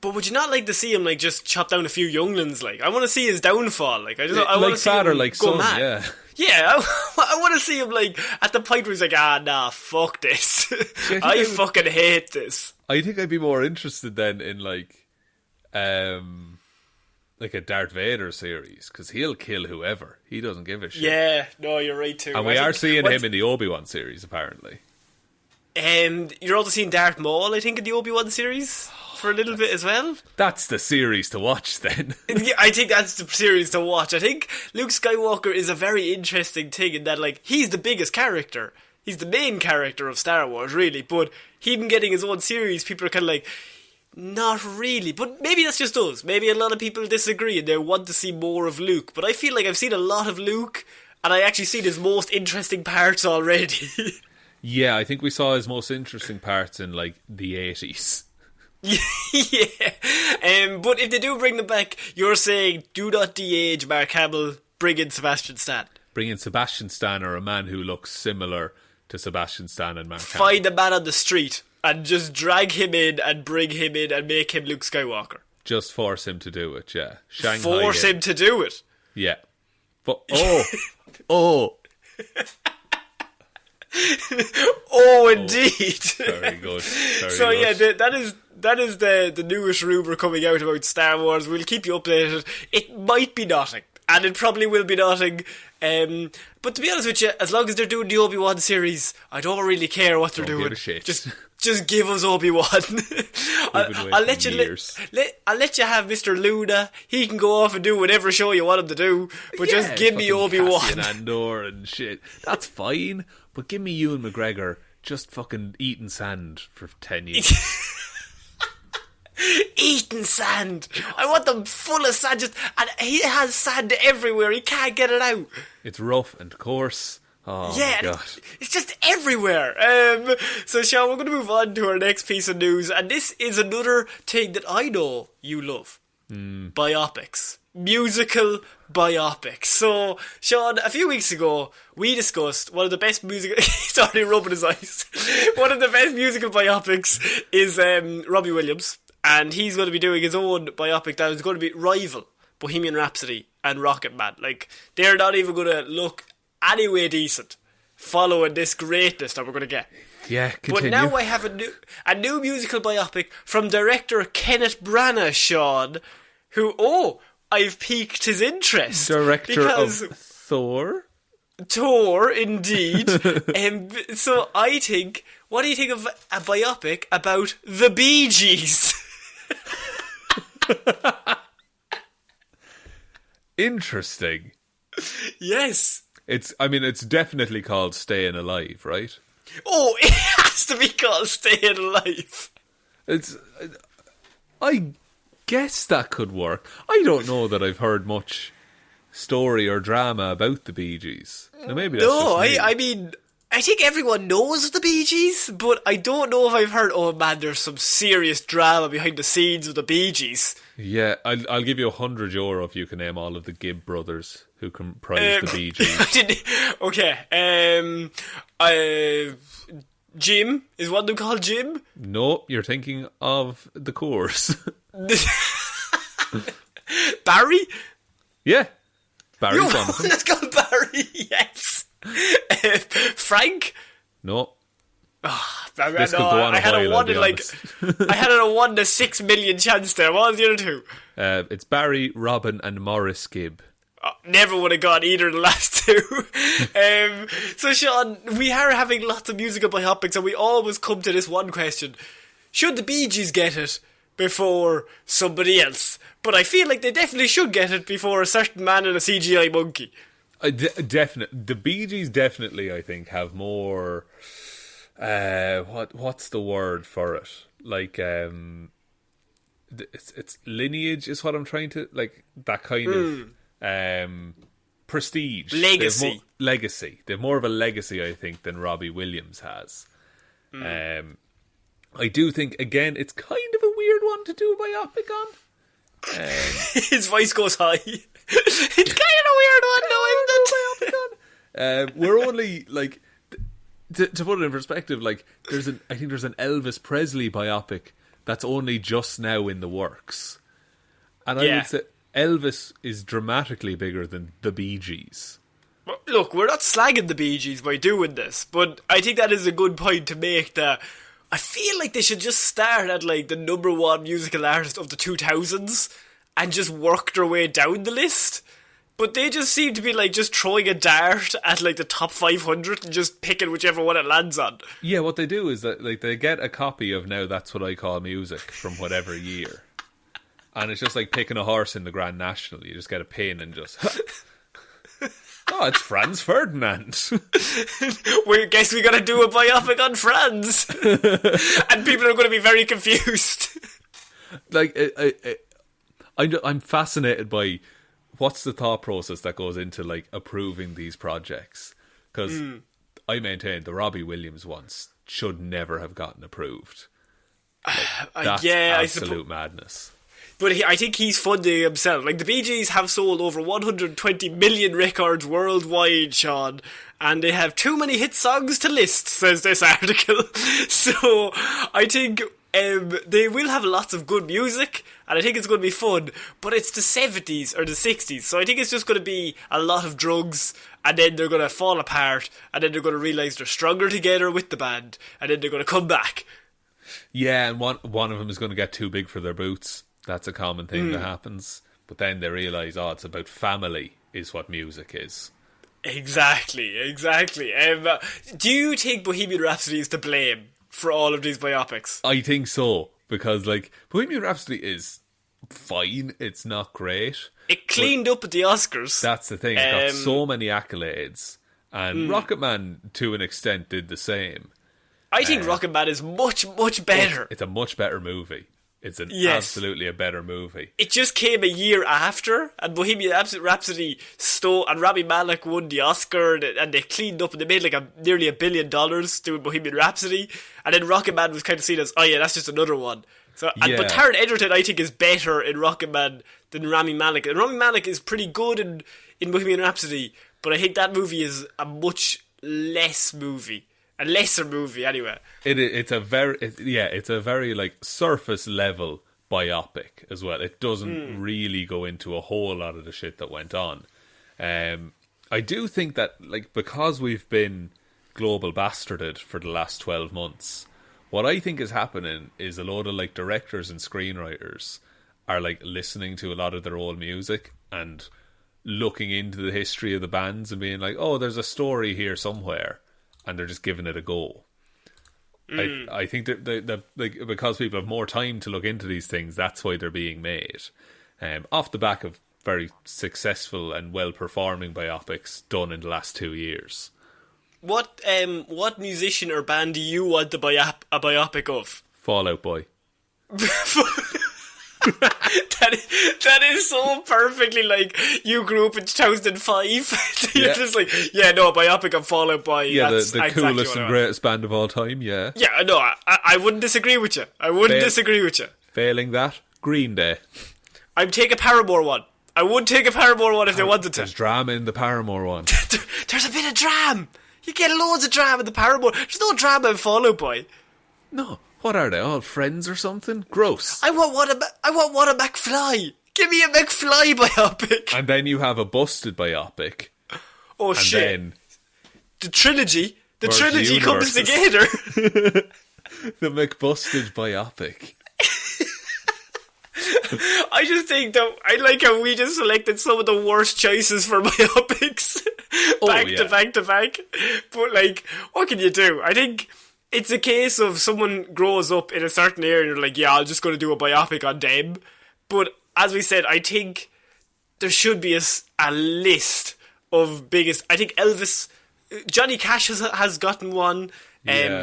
But would you not like to see him, like, just chop down a few younglings? Like, I want to see his downfall. Like, I want to see him like go son, mad. Yeah. Yeah, I want to see him, like, at the point where he's like, nah, fuck this. I fucking hate this. I think I'd be more interested then in, like a Darth Vader series, because he'll kill whoever. He doesn't give a shit. Yeah, no, you're right too. And we are seeing him in the Obi-Wan series, apparently. You're also seeing Darth Maul, I think, in the Obi-Wan series for a little bit as well. That's the series to watch then. Yeah, I think that's the series to watch. I think Luke Skywalker is a very interesting thing in that, like, he's the biggest character. He's the main character of Star Wars, really. But him getting his own series, people are kind of like, not really. But maybe that's just us. Maybe a lot of people disagree and they want to see more of Luke. But I feel like I've seen a lot of Luke, and I actually seen his most interesting parts already. Yeah, I think we saw his most interesting parts in, like, the 80s. Yeah. But if they do bring them back, you're saying do not de-age Mark Hamill, bring in Sebastian Stan. Bring in Sebastian Stan, or a man who looks similar to Sebastian Stan and Mark Hamill. Find a man on the street and just drag him in and bring him in and make him Luke Skywalker. Just force him to do it, yeah. Force him to do it. Yeah. But, oh, indeed. Very good. So yeah, that is the newest rumour coming out about Star Wars. We'll keep you updated. It might be nothing, and it probably will be nothing. But to be honest with you, as long as they're doing the Obi-Wan series, I don't really care what they're doing. Give a shit. Just give us Obi-Wan. I'll let you I'll let you have Mr. Luna. He can go off and do whatever show you want him to do, but just give me Obi-Wan. Cassian Andor and shit. That's fine, but give me Ewan McGregor just fucking eating sand for 10 years. Eating sand. I want them full of sand. And he has sand everywhere. He can't get it out. It's rough and coarse. Oh, yeah, my God. It's just everywhere. So, Shaun, we're going to move on to our next piece of news. And this is another thing that I know you love. Biopics. Musical biopics. So, Shaun, a few weeks ago, we discussed one of the best musical... He's already rubbing his eyes. One of the best musical biopics is Robbie Williams. And he's going to be doing his own biopic that is going to be rival Bohemian Rhapsody and Rocket Man. Like, they're not even going to look anyway decent following this greatness that we're going to get. Yeah, continue. But now I have a new musical biopic from director Kenneth Branagh, Shaun, who, I've piqued his interest. Director of Thor? Thor, indeed. So I think, what do you think of a biopic about the Bee Gees? Interesting. Yes. It's definitely called Staying Alive, right? Oh, it has to be called Staying Alive. I guess that could work. I don't know that I've heard much story or drama about the Bee Gees. Now, maybe that's just me. I mean, I think everyone knows the Bee Gees, but I don't know if I've heard, oh man, there's some serious drama behind the scenes of the Bee Gees. Yeah, I'll give you €100 if you can name all of the Gibb brothers who comprise the Bee Gees. Okay, Jim, is one of them called Jim? No, you're thinking of the Coors. Barry? Yeah, Barry's one of them. That's called Barry, yes. Frank? No. This could go on I had a 1 in 6 million chance there. What was the other two? It's Barry, Robin, and Morris Gibb. Never would have got either of the last two. So, Shaun, we are having lots of musical biopics, and we always come to this one question: should the Bee Gees get it before somebody else? But I feel like they definitely should get it before a certain man and a CGI monkey. Definitely, the Bee Gees definitely, I think, have more. What's the word for it? Like, it's lineage is what I'm trying to, like, that kind of prestige, legacy. Legacy. They have more of a legacy, I think, than Robbie Williams has. I do think, again, it's kind of a weird one to do a biopic on. His voice goes high. It's kind of a weird one, though, isn't it? We're only, like, to put it in perspective, like, I think there's an Elvis Presley biopic that's only just now in the works. And I would say Elvis is dramatically bigger than the Bee Gees. Look, we're not slagging the Bee Gees by doing this, but I think that is a good point to make, that I feel like they should just start at, like, the number one musical artist of the 2000s and just work their way down the list. But they just seem to be, like, just throwing a dart at, like, the top 500 and just picking whichever one it lands on. Yeah, what they do is that, like, they get a copy of Now That's What I Call Music from whatever year. And it's just like picking a horse in the Grand National. You just get a pin and just... Oh, it's Franz Ferdinand. We guess we got to do a biopic on Franz. And people are going to be very confused. Like, I'm fascinated by what's the thought process that goes into, like, approving these projects. Because I maintain the Robbie Williams ones should never have gotten approved. Like, that's absolute madness. But I think he's funding himself. Like, the Bee Gees have sold over 120 million records worldwide, Shaun, and they have too many hit songs to list, says this article. So I think they will have lots of good music, and I think it's going to be fun, but it's the 70s or the 60s, so I think it's just going to be a lot of drugs, and then they're going to fall apart, and then they're going to realise they're stronger together with the band, and then they're going to come back. Yeah, and one of them is going to get too big for their boots. That's a common thing that happens. But then they realise, it's about family is what music is. Exactly. Do you think Bohemian Rhapsody is to blame for all of these biopics? I think so. Because, like, Bohemian Rhapsody is fine. It's not great. It cleaned up at the Oscars. That's the thing. It got so many accolades. And Rocket Man, to an extent, did the same. I think Rocket Man is much, much better. It's a much better movie. It's absolutely a better movie. It just came a year after, and Bohemian Rhapsody and Rami Malek won the Oscar, and they cleaned up, and they made like nearly $1 billion doing Bohemian Rhapsody, and then Rocket Man was kind of seen as, that's just another one. So, but Taron Egerton, I think, is better in Rocket Man than Rami Malek. And Rami Malek is pretty good in Bohemian Rhapsody, but I think that movie is a much less movie. A lesser movie, anyway. It's a very like surface level biopic as well. It doesn't really go into a whole lot of the shit that went on. I do think that, like, because we've been global bastarded for the last 12 months, what I think is happening is a load of, like, directors and screenwriters are, like, listening to a lot of their old music and looking into the history of the bands and being like, oh, there's a story here somewhere, and they're just giving it a go. I think that like, because people have more time to look into these things, that's why they're being made. Off the back of very successful and well-performing biopics done in the last 2 years. What musician or band do you want a biopic of? Fall Out Boy. that is so perfectly like you grew up in 2005. You're just like, yeah, no, biopic of Fall Out Boy. Yeah, the coolest and greatest band of all time, yeah. Yeah, no, I wouldn't disagree with you. Disagree with you. Failing that, Green Day. I'd take a Paramore one. I would take a Paramore one if they wanted to. There's drama in the Paramore one. There's a bit of drama. You get loads of drama in the Paramore. There's no drama in Fall Out Boy. No. What are they, all friends or something? Gross. I want one of McFly. Give me a McFly biopic. And then you have a Busted biopic. Oh, and shit. Then the trilogy comes together. The McBusted biopic. I just think that I like how we just selected some of the worst choices for biopics back to back. But, like, what can you do? I think it's a case of someone grows up in a certain area and you're like, yeah, I'm just going to do a biopic on them. But as we said, I think there should be a list of biggest. I think Elvis, Johnny Cash has gotten one.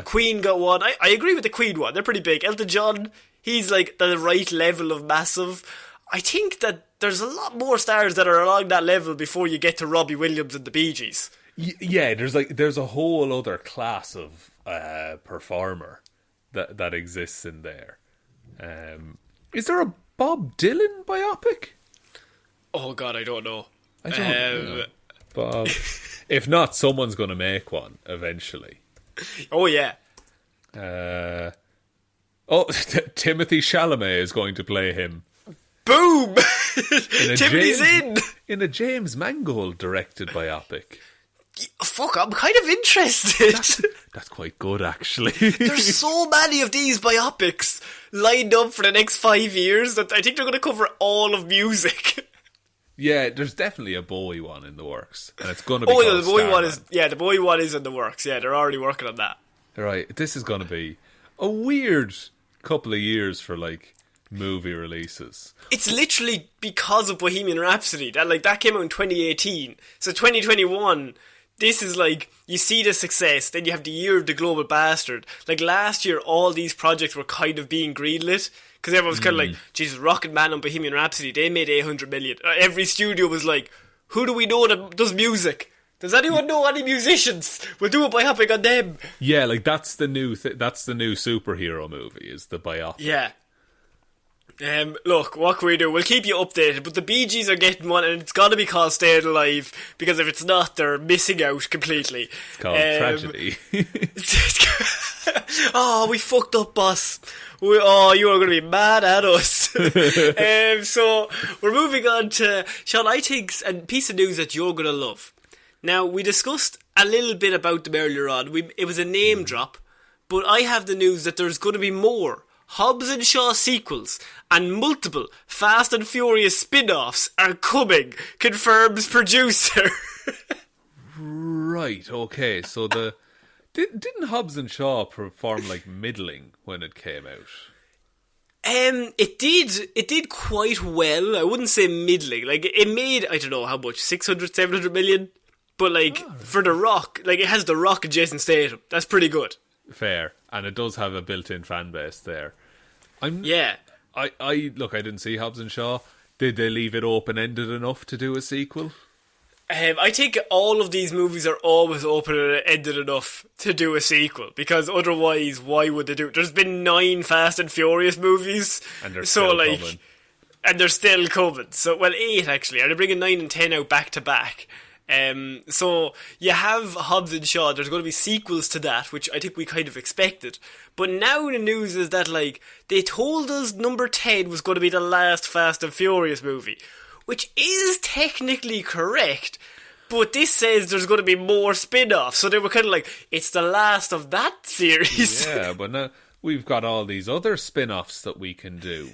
Queen got one. I agree with the Queen one. They're pretty big. Elton John, he's like the right level of massive. I think that there's a lot more stars that are along that level before you get to Robbie Williams and the Bee Gees. Yeah, there's a whole other class of performer that exists in there. Is there a Bob Dylan biopic? Oh God, I don't know. I don't know. Bob. If not, someone's going to make one eventually. Oh yeah. Timothy Chalamet is going to play him. Boom! Timothy's in a James Mangold directed biopic. Fuck, I'm kind of interested. That's quite good, actually. There's so many of these biopics lined up for the next 5 years that I think they're going to cover all of music. Yeah, there's definitely a Bowie one in the works, and it's going to be. Oh, yeah, the Bowie one is. Yeah, the Bowie one is in the works. Yeah, they're already working on that. Right, this is going to be a weird couple of years for, like, movie releases. It's literally because of Bohemian Rhapsody that came out in 2018. So 2021. This is like, you see the success, then you have the year of the global bastard. Like, last year, all these projects were kind of being greenlit, because everyone was kind of like, Jesus, Rocket Man and Bohemian Rhapsody, they made 800 million. Every studio was like, who do we know that does music? Does anyone know any musicians? We'll do a biopic on them. Yeah, like, that's the new superhero movie, is the biopic. Yeah. Look, what can we do? We'll keep you updated, but the Bee Gees are getting one, and it's got to be called Staying Alive, because if it's not, they're missing out completely. It's called Tragedy. Oh, we fucked up, boss. You are going to be mad at us. So, we're moving on to, Shaun, I think, a piece of news that you're going to love. Now, we discussed a little bit about them earlier on. It was a name drop, but I have the news that there's going to be more Hobbs and Shaw sequels and multiple Fast and Furious spin-offs are coming, confirms producer. Right, okay, so didn't Hobbs and Shaw perform, like, middling when it came out? It did quite well. I wouldn't say middling. Like, it made, I don't know how much, 600, 700 million? But, like, for The Rock, like, it has The Rock and Jason Statham. That's pretty good. Fair, and it does have a built-in fan base there. Yeah. I didn't see Hobbs and Shaw. Did they leave it open-ended enough to do a sequel? I think all of these movies are always open-ended enough to do a sequel, because otherwise, why would they do it? There's been 9 Fast and Furious movies, and they're still coming. And they're still coming. So, well, 8 actually. Are they bringing 9 and 10 out back to back? So you have Hobbs and Shaw. There's going to be sequels to that, which I think we kind of expected. But now the news is that, like, they told us number 10 was going to be the last Fast and Furious movie, which is technically correct. But this says there's going to be more spin-offs. So they were kind of like, it's the last of that series. Yeah, but now we've got all these other spin-offs that we can do.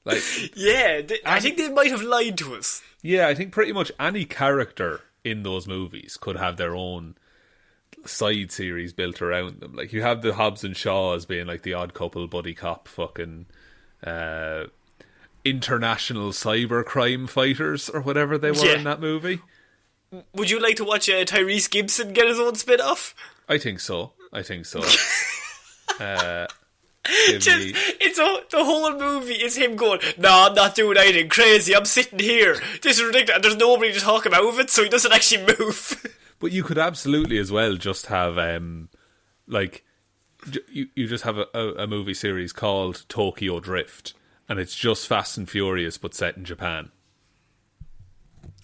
Like, yeah, I think they might have lied to us. Yeah, I think pretty much any character in those movies could have their own side series built around them. Like, you have the Hobbs and Shaw as being like the odd couple, buddy cop, fucking international cyber crime fighters or whatever they were in that movie. Would you like to watch Tyrese Gibson get his own spin-off? I think so. The whole movie is him going, no, I'm not doing anything crazy, I'm sitting here, this is ridiculous, and there's nobody to talk him out of it, so he doesn't actually move. But you could absolutely as well just have you just have a movie series called Tokyo Drift, and it's just Fast and Furious but set in Japan.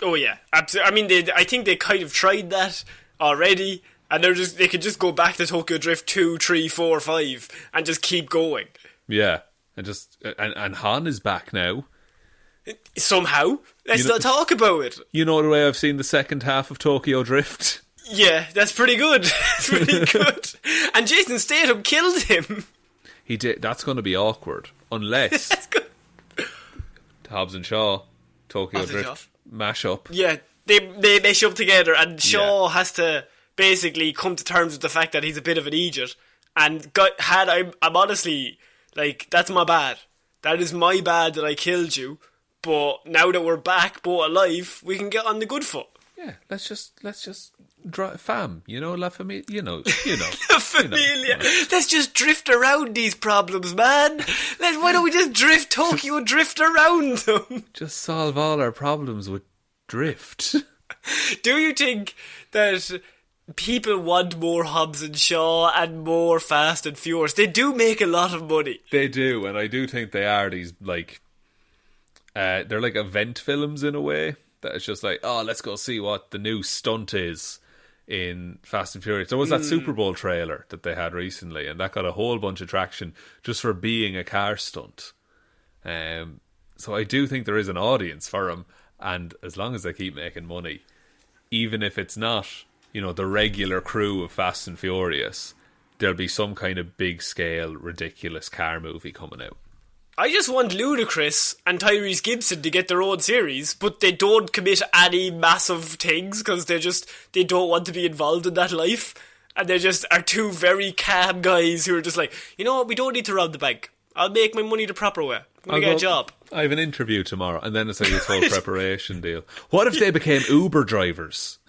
Oh yeah, absolutely. I mean, I think they kind of tried that already, and they could just go back to Tokyo Drift 2, 3, 4, 5 and just keep going. Yeah, and Han is back now. Somehow. Let's not talk about it. You know the way I've seen the second half of Tokyo Drift? Yeah, that's pretty good. That's pretty good. And Jason Statham killed him. He did. That's going to be awkward. Unless That's good. Hobbs and Shaw, Tokyo Drift mash up. Yeah, they mesh up together, and Shaw has to basically come to terms with the fact that he's a bit of an idiot. And I'm honestly, like, that's my bad. That is my bad that I killed you. But now that we're back, both alive, we can get on the good foot. Yeah, let's just drive fam, la familia, La familia. Let's just drift around these problems, man. Why don't we just drift Tokyo, drift around them? Just solve all our problems with drift. Do you think that people want more Hobbs and Shaw and more Fast and Furious? They do make a lot of money. They do, and I do think they are these, like, they're like event films in a way. That it's just like, oh, let's go see what the new stunt is in Fast and Furious. There was that Super Bowl trailer that they had recently, and that got a whole bunch of traction just for being a car stunt. So I do think there is an audience for them, and as long as they keep making money, even if it's not, the regular crew of Fast and Furious, there'll be some kind of big scale, ridiculous car movie coming out. I just want Ludacris and Tyrese Gibson to get their own series, but they don't commit any massive things because they don't want to be involved in that life. And they just are two very calm guys who are just like, you know what, we don't need to rob the bank. I'll make my money the proper way. I'm going to get a job. I have an interview tomorrow, and then it's like this whole preparation deal. What if they became Uber drivers?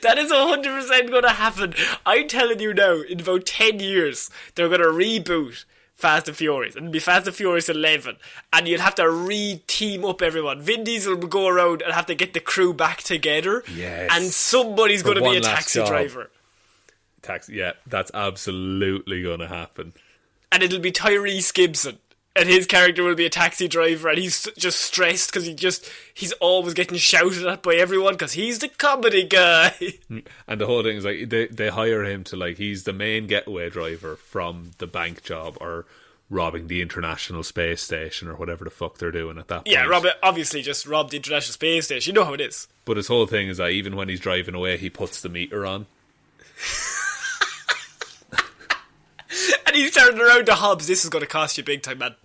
That is 100% going to happen. I'm telling you now, in about 10 years, they're going to reboot Fast and Furious. It'll be Fast and Furious 11. And you'll have to re-team up everyone. Vin Diesel will go around and have to get the crew back together. Yes. And somebody's going to be a taxi driver. Yeah, that's absolutely going to happen. And it'll be Tyrese Gibson. And his character will be a taxi driver, and he's just stressed because he's always getting shouted at by everyone because he's the comedy guy. And the whole thing is like they hire him to, like, he's the main getaway driver from the bank job or robbing the International Space Station or whatever the fuck they're doing at that point. Yeah, obviously just rob the International Space Station. You know how it is. But his whole thing is that even when he's driving away, he puts the meter on. And he's turning around to Hobbs. This is going to cost you big time, man.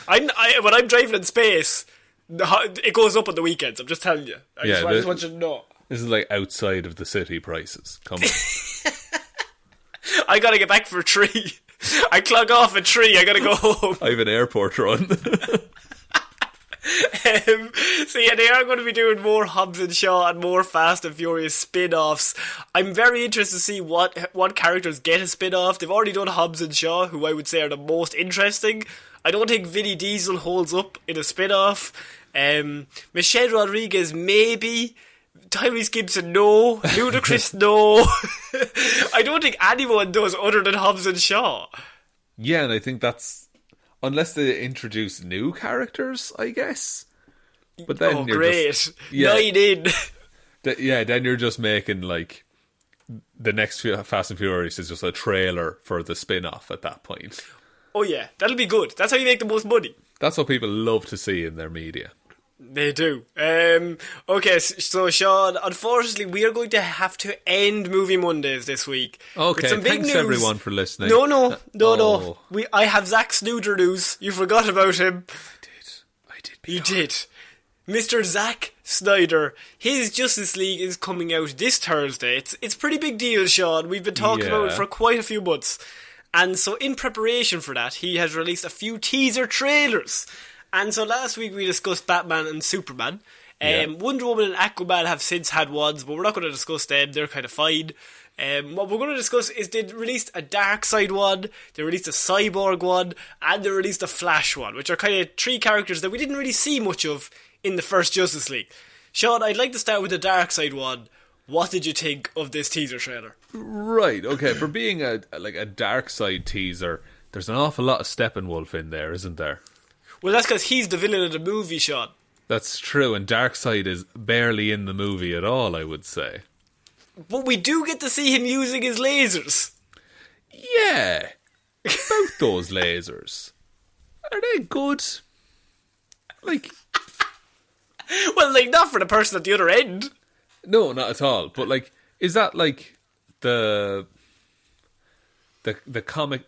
When I'm driving in space, it goes up on the weekends. I'm just telling you. I just want you to know. This is like outside of the city prices. Come on. I got to get back for a tree. I clog off a tree. I got to go home. I have an airport run. So yeah, they are going to be doing more Hobbs and Shaw and more Fast and Furious spin-offs. I'm very interested to see what characters get a spin-off. They've already done Hobbs and Shaw, who I would say are the most interesting. I don't think Vinny Diesel holds up in a spin-off. Michelle Rodriguez, maybe. Tyrese Gibson, no. Ludacris, no. I don't think anyone does other than Hobbs and Shaw. Yeah, and I think that's... Unless they introduce new characters, I guess. But then you're great. just... 9 in. Then you're just making, like... The next Fast and Furious is just a trailer for the spin-off at that point. Oh yeah, that'll be good. That's how you make the most money. That's what people love to see in their media. They do. Okay, so Shaun, unfortunately, we are going to have to end Movie Mondays this week. Okay, with some big thanks news. everyone for listening. No. I have Zack Snyder news. You forgot about him. I did. You did. Mr. Zack Snyder, his Justice League is coming out this Thursday. It's a pretty big deal, Shaun. We've been talking about it for quite a few months. And so in preparation for that, he has released a few teaser trailers. And so last week we discussed Batman and Superman. Wonder Woman and Aquaman have since had ones, but we're not going to discuss them. They're kind of fine. What we're going to discuss is they released a Darkseid one, they released a Cyborg one, and they released a Flash one, which are kind of 3 characters that we didn't really see much of in the first Justice League. Shaun, I'd like to start with the Darkseid one. What did you think of this teaser trailer? Right, okay, for being a Darkseid teaser, there's an awful lot of Steppenwolf in there, isn't there? Well, that's because he's the villain of the movie, Shaun. That's true, and Darkseid is barely in the movie at all, I would say. But we do get to see him using his lasers. Yeah, about those lasers. Are they good? Like... Well, like, not for the person at the other end. No, not at all. But, like, is that, like, the comic...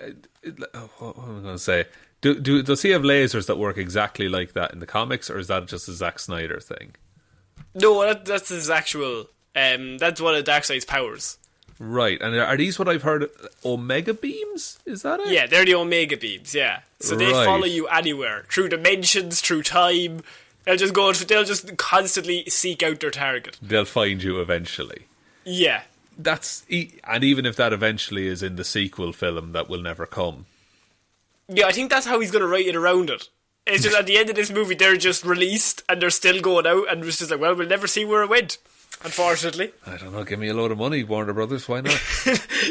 what am I going to say? Does he have lasers that work exactly like that in the comics, or is that just a Zack Snyder thing? No, that's his actual... that's one of Darkseid's powers. Right, and are these what I've heard... Omega beams? Is that it? Yeah, they're the Omega beams, yeah. So they follow you anywhere. Through dimensions, through time... They'll just constantly seek out their target. They'll find you eventually. Yeah. And even if that eventually is in the sequel film that will never come. Yeah, I think that's how he's going to write it around it. It's just at the end of this movie, they're just released and they're still going out, and it's just like, well, we'll never see where it went, unfortunately. I don't know, give me a load of money, Warner Brothers, why not?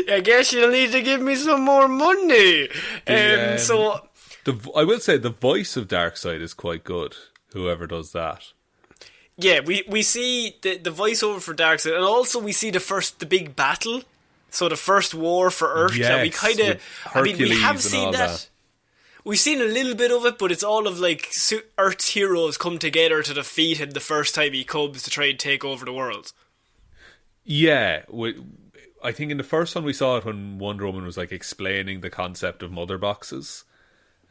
I guess you'll need to give me some more money. I will say the voice of Darkseid is quite good. Whoever does that. Yeah, we see the voiceover for Darkseid, and also we see the big battle. So the first war for Earth. Yes, that we kind of... we have seen that. We've seen a little bit of it, but it's all of like Earth's heroes come together to defeat him the first time he comes to try and take over the world. Yeah, I think in the first one we saw it when Wonder Woman was like explaining the concept of mother boxes.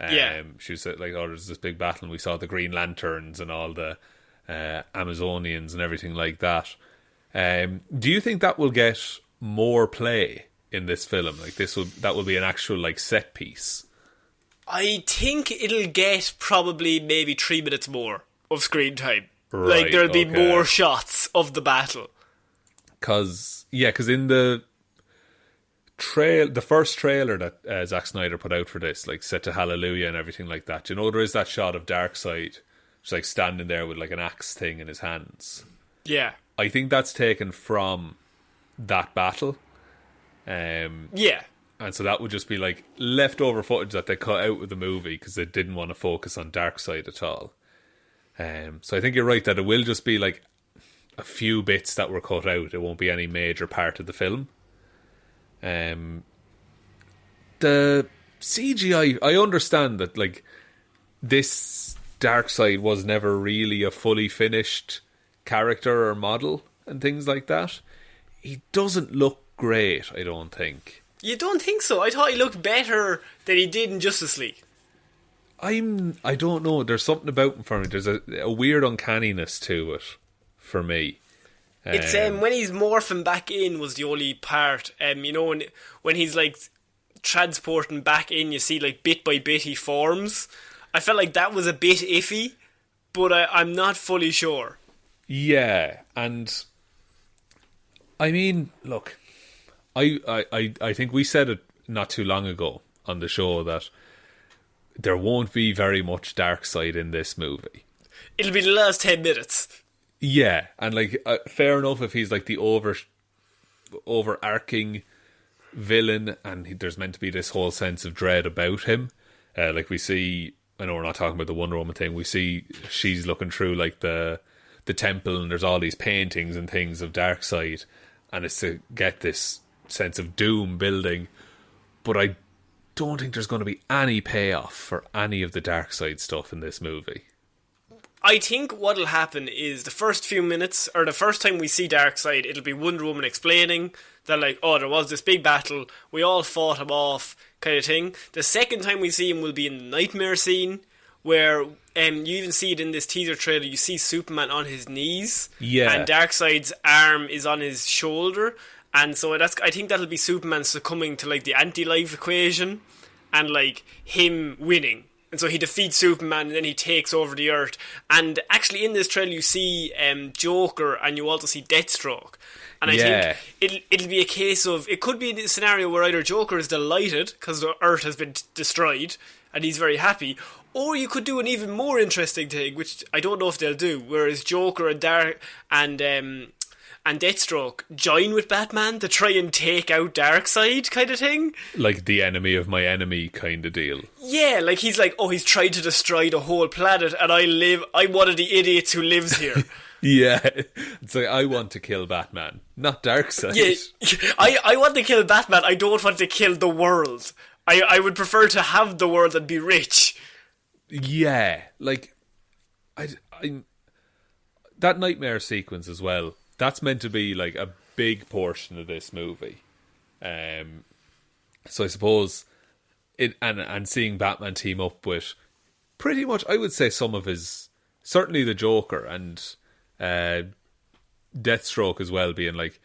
She was like, oh, there's this big battle, and we saw the Green Lanterns and all the Amazonians and everything like that. Do you think that will get more play in this film? Like that will be an actual like set piece? I think it'll get probably maybe 3 minutes more of screen time. Right, like there'll be more shots of the battle. Because in the first trailer that Zack Snyder put out for this, like set to Hallelujah and everything like that, you know, there is that shot of Darkseid just like standing there with like an axe thing in his hands. Yeah, I think that's taken from that battle. Yeah, and so that would just be like leftover footage that they cut out of the movie because they didn't want to focus on Darkseid at all. So I think you're right that it will just be like a few bits that were cut out. It won't be any major part of the film. The CGI, I understand that like this Darkseid was never really a fully finished character or model and things like that. He doesn't look great, I don't think. You don't think so? I thought he looked better than he did in Justice League. I don't know, there's something about him for me. There's a weird uncanniness to it for me. It's when he's morphing back in was the only part. You know, when he's like transporting back in, you see like bit by bit he forms. I felt like that was a bit iffy, but I'm not fully sure. Yeah, and I mean, look, I think we said it not too long ago on the show that there won't be very much Darkseid in this movie. It'll be the last 10 minutes. Yeah, and like fair enough if he's like the overarching villain, and there's meant to be this whole sense of dread about him. Like we see I know we're not talking about the Wonder Woman thing. We see she's looking through like the temple, and there's all these paintings and things of Darkseid, and it's to get this sense of doom building. But I don't think there's going to be any payoff for any of the Darkseid stuff in this movie. I think what'll happen is the first few minutes, or the first time we see Darkseid, it'll be Wonder Woman explaining that, like, oh, there was this big battle, we all fought him off, kind of thing. The second time we see him will be in the nightmare scene, where you even see it in this teaser trailer. You see Superman on his knees, and Darkseid's arm is on his shoulder, and so I think that'll be Superman succumbing to like the anti-life equation, and like him winning. And so he defeats Superman, and then he takes over the Earth. And actually, in this trailer, you see Joker, and you also see Deathstroke. And I think it'll be a case of, it could be a scenario where either Joker is delighted because the Earth has been destroyed, and he's very happy, or you could do an even more interesting thing, which I don't know if they'll do, whereas Joker and Deathstroke join with Batman to try and take out Darkseid, kind of thing. Like the enemy of my enemy kind of deal. Yeah, like he's like, oh, he's tried to destroy the whole planet, and I'm one of the idiots who lives here. Yeah, it's like, I want to kill Batman, not Darkseid. Yeah, I want to kill Batman, I don't want to kill the world. I would prefer to have the world and be rich. Yeah, like, I that nightmare sequence as well, that's meant to be like a big portion of this movie. So I suppose it and seeing Batman team up with pretty much, I would say, some of his, certainly the Joker and Deathstroke as well, being like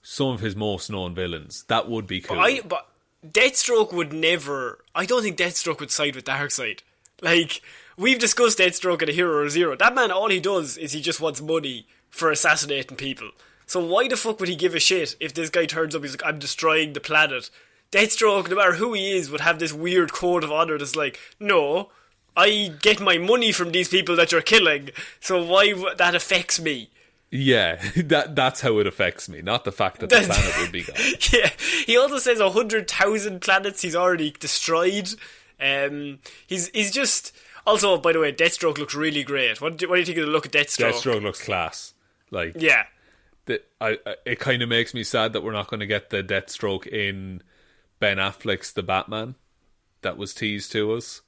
some of his most known villains. That would be cool. But Deathstroke would never, I don't think Deathstroke would side with Darkseid. Like, we've discussed Deathstroke in A Hero Zero. That man, all he does is he just wants money for assassinating people. So why the fuck would he give a shit if this guy turns up, he's like, I'm destroying the planet? Deathstroke, no matter who he is, would have this weird code of honour that's like, no, I get my money from these people that you're killing, so why that affects me? Yeah, that's how it affects me, not the fact that the planet would be gone. Yeah, he also says 100,000 planets he's already destroyed. He's just... Also, by the way, Deathstroke looks really great. What do you think of the look of Deathstroke? Deathstroke looks class. Like, yeah. It kind of makes me sad that we're not going to get the Deathstroke in Ben Affleck's The Batman that was teased to us.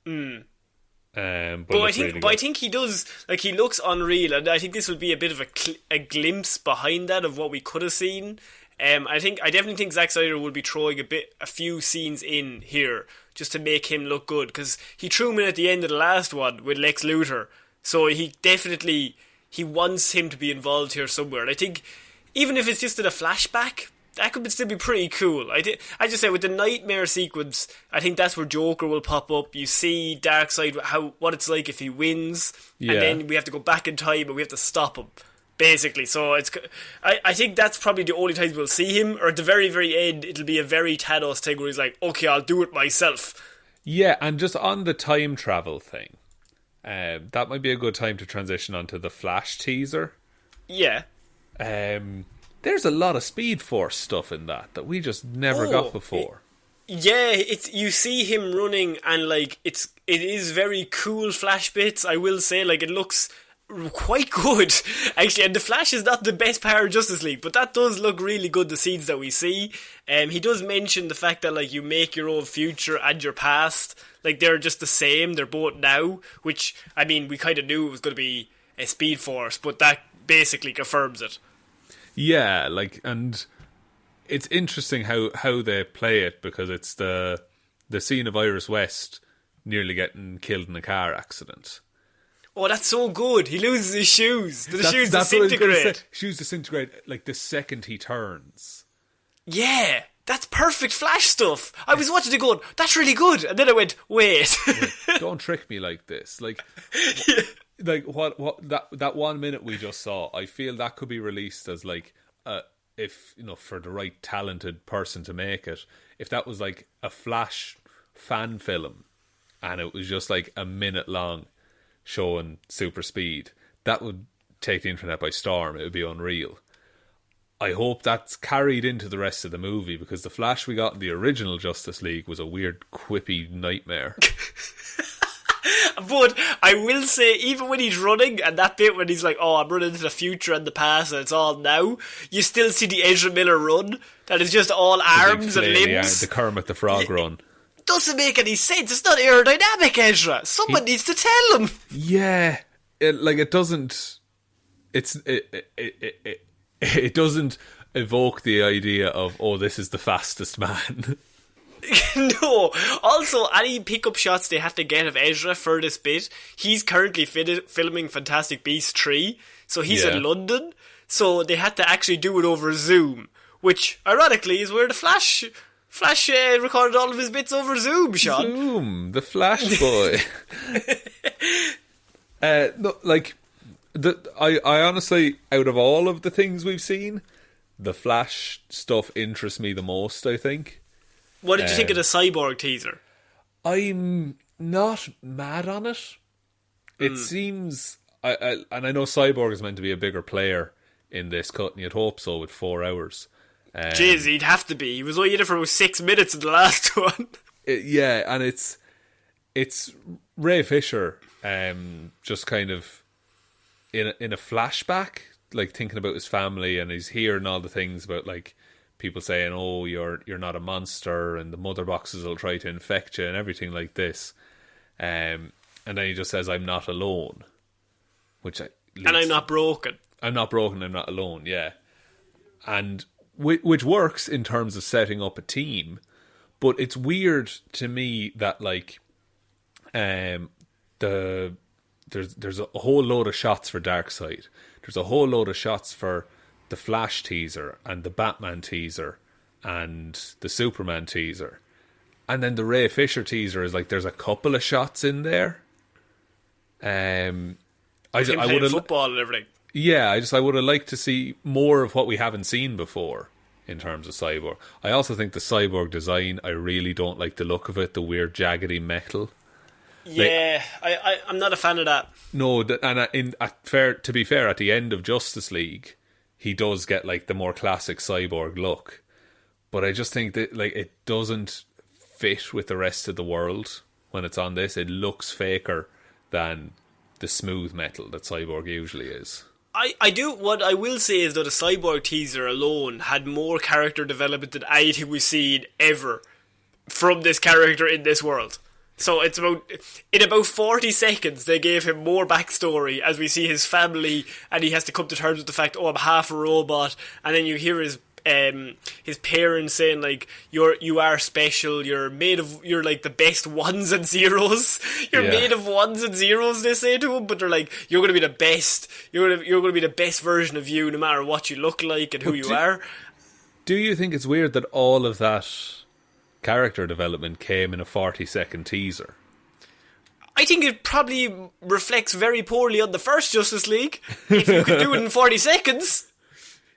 But I think he does, like, he looks unreal, and I think this will be a bit of a glimpse behind that of what we could have seen. I definitely think Zack Snyder will be throwing a few scenes in here just to make him look good, because he threw him in at the end of the last one with Lex Luthor, so he wants him to be involved here somewhere. And I think even if it's just in a flashback, that could still be pretty cool. I just say with the nightmare sequence, I think that's where Joker will pop up. You see Darkseid, what it's like if he wins, and then we have to go back in time and we have to stop him, basically. So I think that's probably the only time we'll see him, or at the very, very end, it'll be a very Thanos thing where he's like, okay, I'll do it myself. Yeah, and just on the time travel thing, that might be a good time to transition onto the Flash teaser. Yeah. There's a lot of Speed Force stuff in that we just never got before. Yeah, you see him running, and like it is very cool Flash bits. I will say, like, it looks quite good actually. And the Flash is not the best part of Justice League, but that does look really good. The scenes that we see, he does mention the fact that like you make your own future and your past, like they're just the same. They're both now, which I mean we kind of knew it was going to be a Speed Force, but that basically confirms it. Yeah, like, and it's interesting how they play it, because it's the scene of Iris West nearly getting killed in a car accident. Oh, that's so good. He loses his shoes. The shoes that's disintegrate. Shoes disintegrate like the second he turns. Yeah, that's perfect Flash stuff. I was watching it going, that's really good. And then I went, wait. Don't trick me like this. Like... Yeah. Like what that 1 minute we just saw, I feel that could be released as like if for the right talented person to make it, if that was like a Flash fan film and it was just like a minute long showing super speed, that would take the internet by storm. It would be unreal. I hope that's carried into the rest of the movie, because the Flash we got in the original Justice League was a weird quippy nightmare. But I will say, even when he's running, and that bit when he's like, oh, I'm running into the future and the past and it's all now, you still see the Ezra Miller run. That is just all arms and limbs. The Kermit the Frog run. Doesn't make any sense. It's not aerodynamic, Ezra. Someone needs to tell him. Yeah. It doesn't... It doesn't evoke the idea of, oh, this is the fastest man. No. Also, any pickup shots they had to get of Ezra for this bit, he's currently filming Fantastic Beasts 3, so he's in London, so they had to actually do it over Zoom, which, ironically, is where the Flash recorded all of his bits over Zoom, Shaun. Zoom, the Flash boy. I honestly, out of all of the things we've seen, the Flash stuff interests me the most, I think. What did you think of the Cyborg teaser? I'm not mad on it. It seems... and I know Cyborg is meant to be a bigger player in this cut, and you'd hope so with 4 hours. Jeez, he'd have to be. He was only in it for about 6 minutes in the last one. And it's Ray Fisher just kind of in a flashback, like thinking about his family, and he's hearing all the things about like people saying, oh, you're not a monster, and the mother boxes will try to infect you and everything like this. And then he just says, I'm not alone. And I'm not broken. I'm not broken, I'm not alone, yeah. And which works in terms of setting up a team, but it's weird to me that like there's a whole load of shots for Darkseid. There's a whole load of shots for the Flash teaser and the Batman teaser and the Superman teaser, and then the Ray Fisher teaser is like there's a couple of shots in there. I would have football and everything. Yeah, I would have liked to see more of what we haven't seen before in terms of Cyborg. I also think the Cyborg design, I really don't like the look of it, the weird jaggedy metal. Yeah, I'm not a fan of that. No, and to be fair, at the end of Justice League, he does get like the more classic Cyborg look. But I just think that like it doesn't fit with the rest of the world when it's on this. It looks faker than the smooth metal that Cyborg usually is. What I will say is that the Cyborg teaser alone had more character development than anything we've seen ever from this character in this world. So it's in about 40 seconds they gave him more backstory as we see his family, and he has to come to terms with the fact, oh, I'm half a robot, and then you hear his parents saying like you are special, you're like the best ones and zeros, you're made of ones and zeros, they say to him, but they're like, you're going to be the best, you're going to be the best version of you no matter what you look like and who you are. Do you think it's weird that all of that character development came in a 40-second teaser? I think it probably reflects very poorly on the first Justice League. If you could do it in 40 seconds...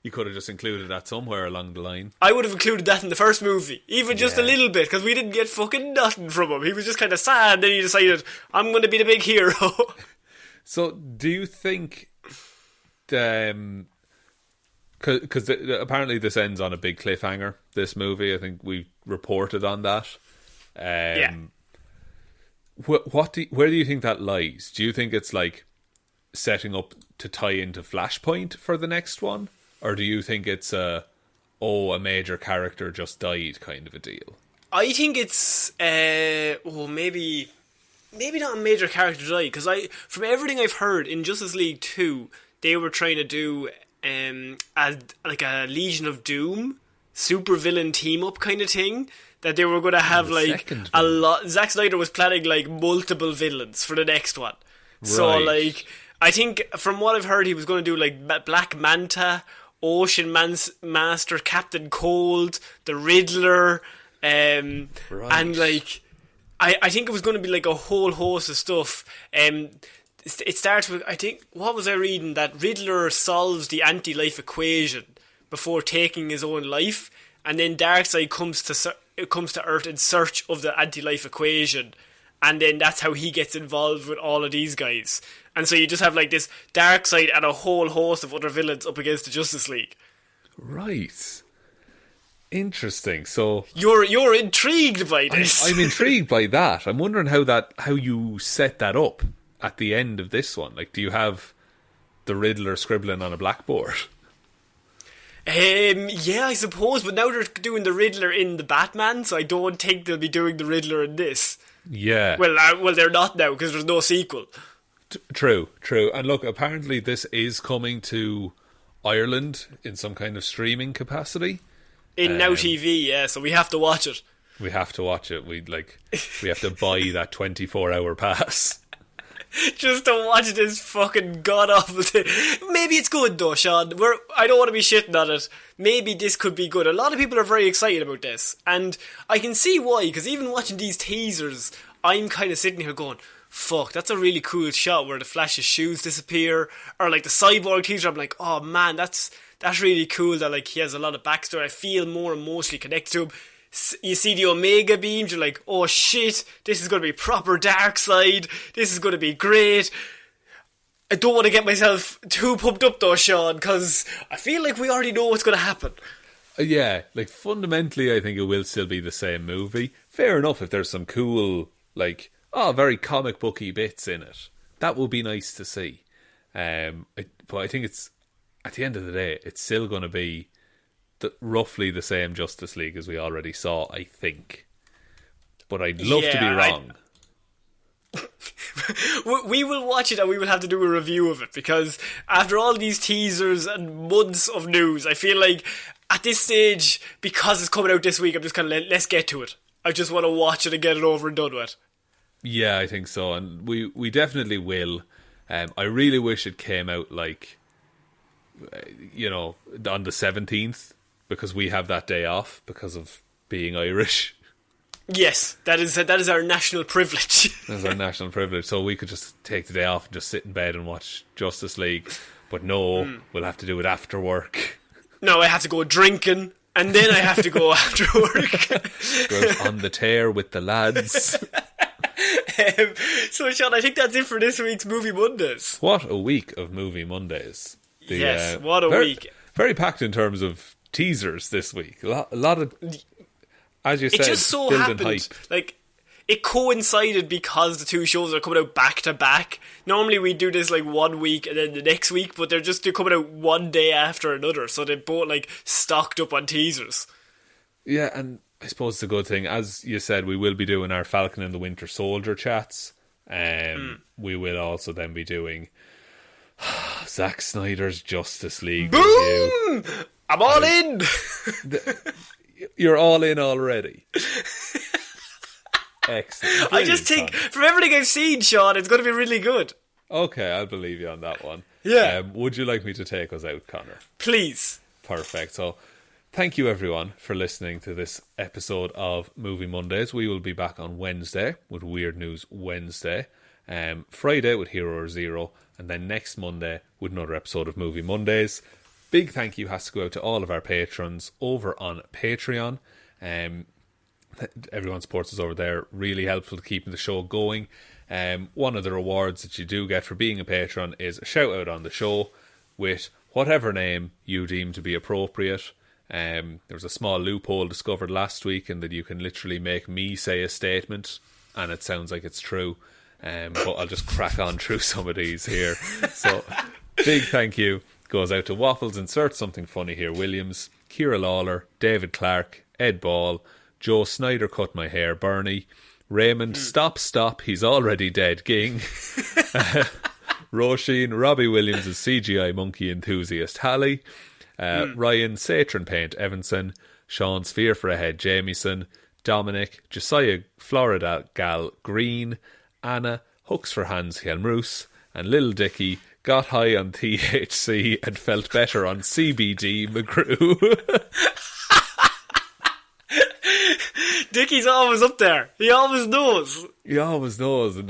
You could have just included that somewhere along the line. I would have included that in the first movie. Even just a little bit, because we didn't get fucking nothing from him. He was just kind of sad, and then he decided, I'm going to be the big hero. So, do you think... Because apparently this ends on a big cliffhanger, this movie. I think we reported on that. Where do you think that lies? Do you think it's like setting up to tie into Flashpoint for the next one? Or do you think it's a major character just died kind of a deal? I think it's maybe not a major character died, because from everything I've heard in Justice League 2, they were trying to do like a Legion of Doom supervillain team up kind of thing, that they were going to have like a lot. Zack Snyder was planning like multiple villains for the next one. Right. So like I think from what I've heard, he was going to do like Black Manta, Ocean Master, Captain Cold, the Riddler, and like I think it was going to be like a whole host of stuff. It starts with, I think, what was I reading, that Riddler solves the anti-life equation before taking his own life, and then Darkseid comes to Earth in search of the anti-life equation, and then that's how he gets involved with all of these guys. And so you just have like this Darkseid and a whole host of other villains up against the Justice League. Right. Interesting. So You're intrigued by this. I'm intrigued by that. I'm wondering how you set that up at the end of this one. Like, do you have the Riddler scribbling on a blackboard? Yeah, I suppose, but now they're doing the Riddler in the Batman, so I don't think they'll be doing the Riddler in this. Yeah. Well, they're not now because there's no sequel. True. And look, apparently this is coming to Ireland in some kind of streaming capacity. In Now TV, yeah, so we have to watch it. We have to watch it. We have to buy that 24-hour pass. Just to watch this fucking god-awful thing. Maybe it's good though, Shaun. I don't want to be shitting on it. Maybe this could be good. A lot of people are very excited about this. And I can see why, because even watching these teasers, I'm kind of sitting here going, fuck, that's a really cool shot where the Flash's shoes disappear. Or like the Cyborg teaser, I'm like, oh man, that's really cool that like he has a lot of backstory. I feel more emotionally connected to him. You see the Omega beams, you're like, oh shit, this is going to be proper Darkseid. This is going to be great. I don't want to get myself too pumped up though, Shaun, because I feel like we already know what's going to happen. Yeah, like fundamentally I think it will still be the same movie. Fair enough if there's some cool, like, very comic booky bits in it. That would be nice to see. But I think it's, at the end of the day, it's still going to be roughly the same Justice League as we already saw, I think. But I'd love to be wrong. We will watch it and we will have to do a review of it, because after all these teasers and months of news, I feel like at this stage, because it's coming out this week, I'm just kind of let's get to it. I just want to watch it and get it over and done with. Yeah, I think so, and we definitely will. I really wish it came out like, on the 17th, because we have that day off because of being Irish. Yes, that is our national privilege. That's our national privilege. So we could just take the day off and just sit in bed and watch Justice League. But no, we'll have to do it after work. No, I have to go drinking, and then I have to go after work. Go out on the tear with the lads. So, Shaun, I think that's it for this week's Movie Mondays. What a week of Movie Mondays. Yes, what a week. Very packed in terms of teasers this week. A lot of, as you said, it just so building happened, hype. like, it coincided because the two shows are coming out back to back. Normally we do this like 1 week and then the next week, but they're coming out one day after another, so they're both like stocked up on teasers. Yeah, and I suppose it's a good thing. As you said, we will be doing our Falcon and the Winter Soldier chats. We will also then be doing Zack Snyder's Justice League Boom! review. I'm all in! You're all in already. Excellent. I just think, from everything I've seen, Shaun, it's going to be really good. Okay, I'll believe you on that one. Yeah. Would you like me to take us out, Connor? Please. Perfect. So, thank you everyone for listening to this episode of Movie Mondays. We will be back on Wednesday with Weird News Wednesday, Friday with Hero Zero, and then next Monday with another episode of Movie Mondays. Big thank you has to go out to all of our patrons over on Patreon. Everyone supports us over there. Really helpful to keeping the show going. One of the rewards that you do get for being a patron is a shout out on the show with whatever name you deem to be appropriate. There was a small loophole discovered last week in that you can literally make me say a statement and it sounds like it's true. But I'll just crack on through some of these here. So big thank you goes out to Waffles Insert Something Funny Here Williams, Ciara Lawler, David Clarke, Ed Ball, Joe Snyder Cut My Hair Bernie, Raymond Stop He's Already Dead Ging, Roisin Robbie Williams' CGI Monkey Enthusiast Hally, Ryan Satron Paint Evanson, Shaun Sphere for a Head Jamieson, Dominic, Jessiah Florida Gal Green, Anna Hooks for Hands Hjelmroos, and Little Dicky got high on THC and felt better on CBD McGrew. Dicky's always up there. He always knows. He always knows. And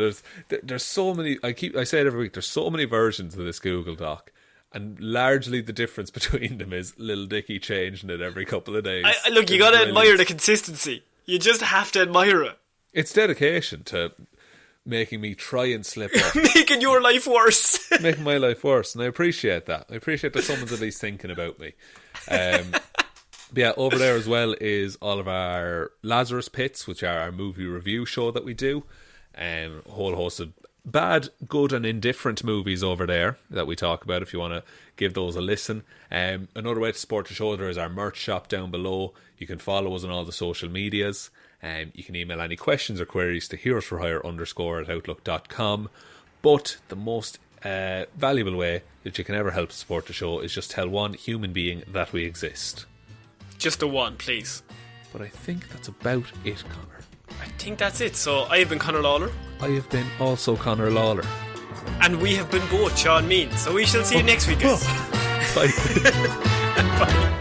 there's so many. I say it every week. There's so many versions of this Google Doc, and largely the difference between them is Little Dicky changing it every couple of days. Look, you gotta admire the consistency. You just have to admire it. It's dedication to making me try and slip up. Making your life worse. Making my life worse, and I appreciate that. I appreciate that someone's at least thinking about me. But yeah, over there as well is all of our Lazarus Pits, which are our movie review show that we do. A whole host of bad, good and indifferent movies over there that we talk about if you want to give those a listen. Another way to support the show, there is our merch shop down below. You can follow us on all the social medias. You can email any questions or queries to heroesforhire_@outlook.com. But the most valuable way that you can ever help support the show is just tell one human being that we exist. Just the one, please. But I think that's about it, Connor. I think that's it. So I have been Connor Lawler. I have been also Connor Lawler. And we have been both Shaun Mean. So we shall see you next week, guys. Bye. Bye.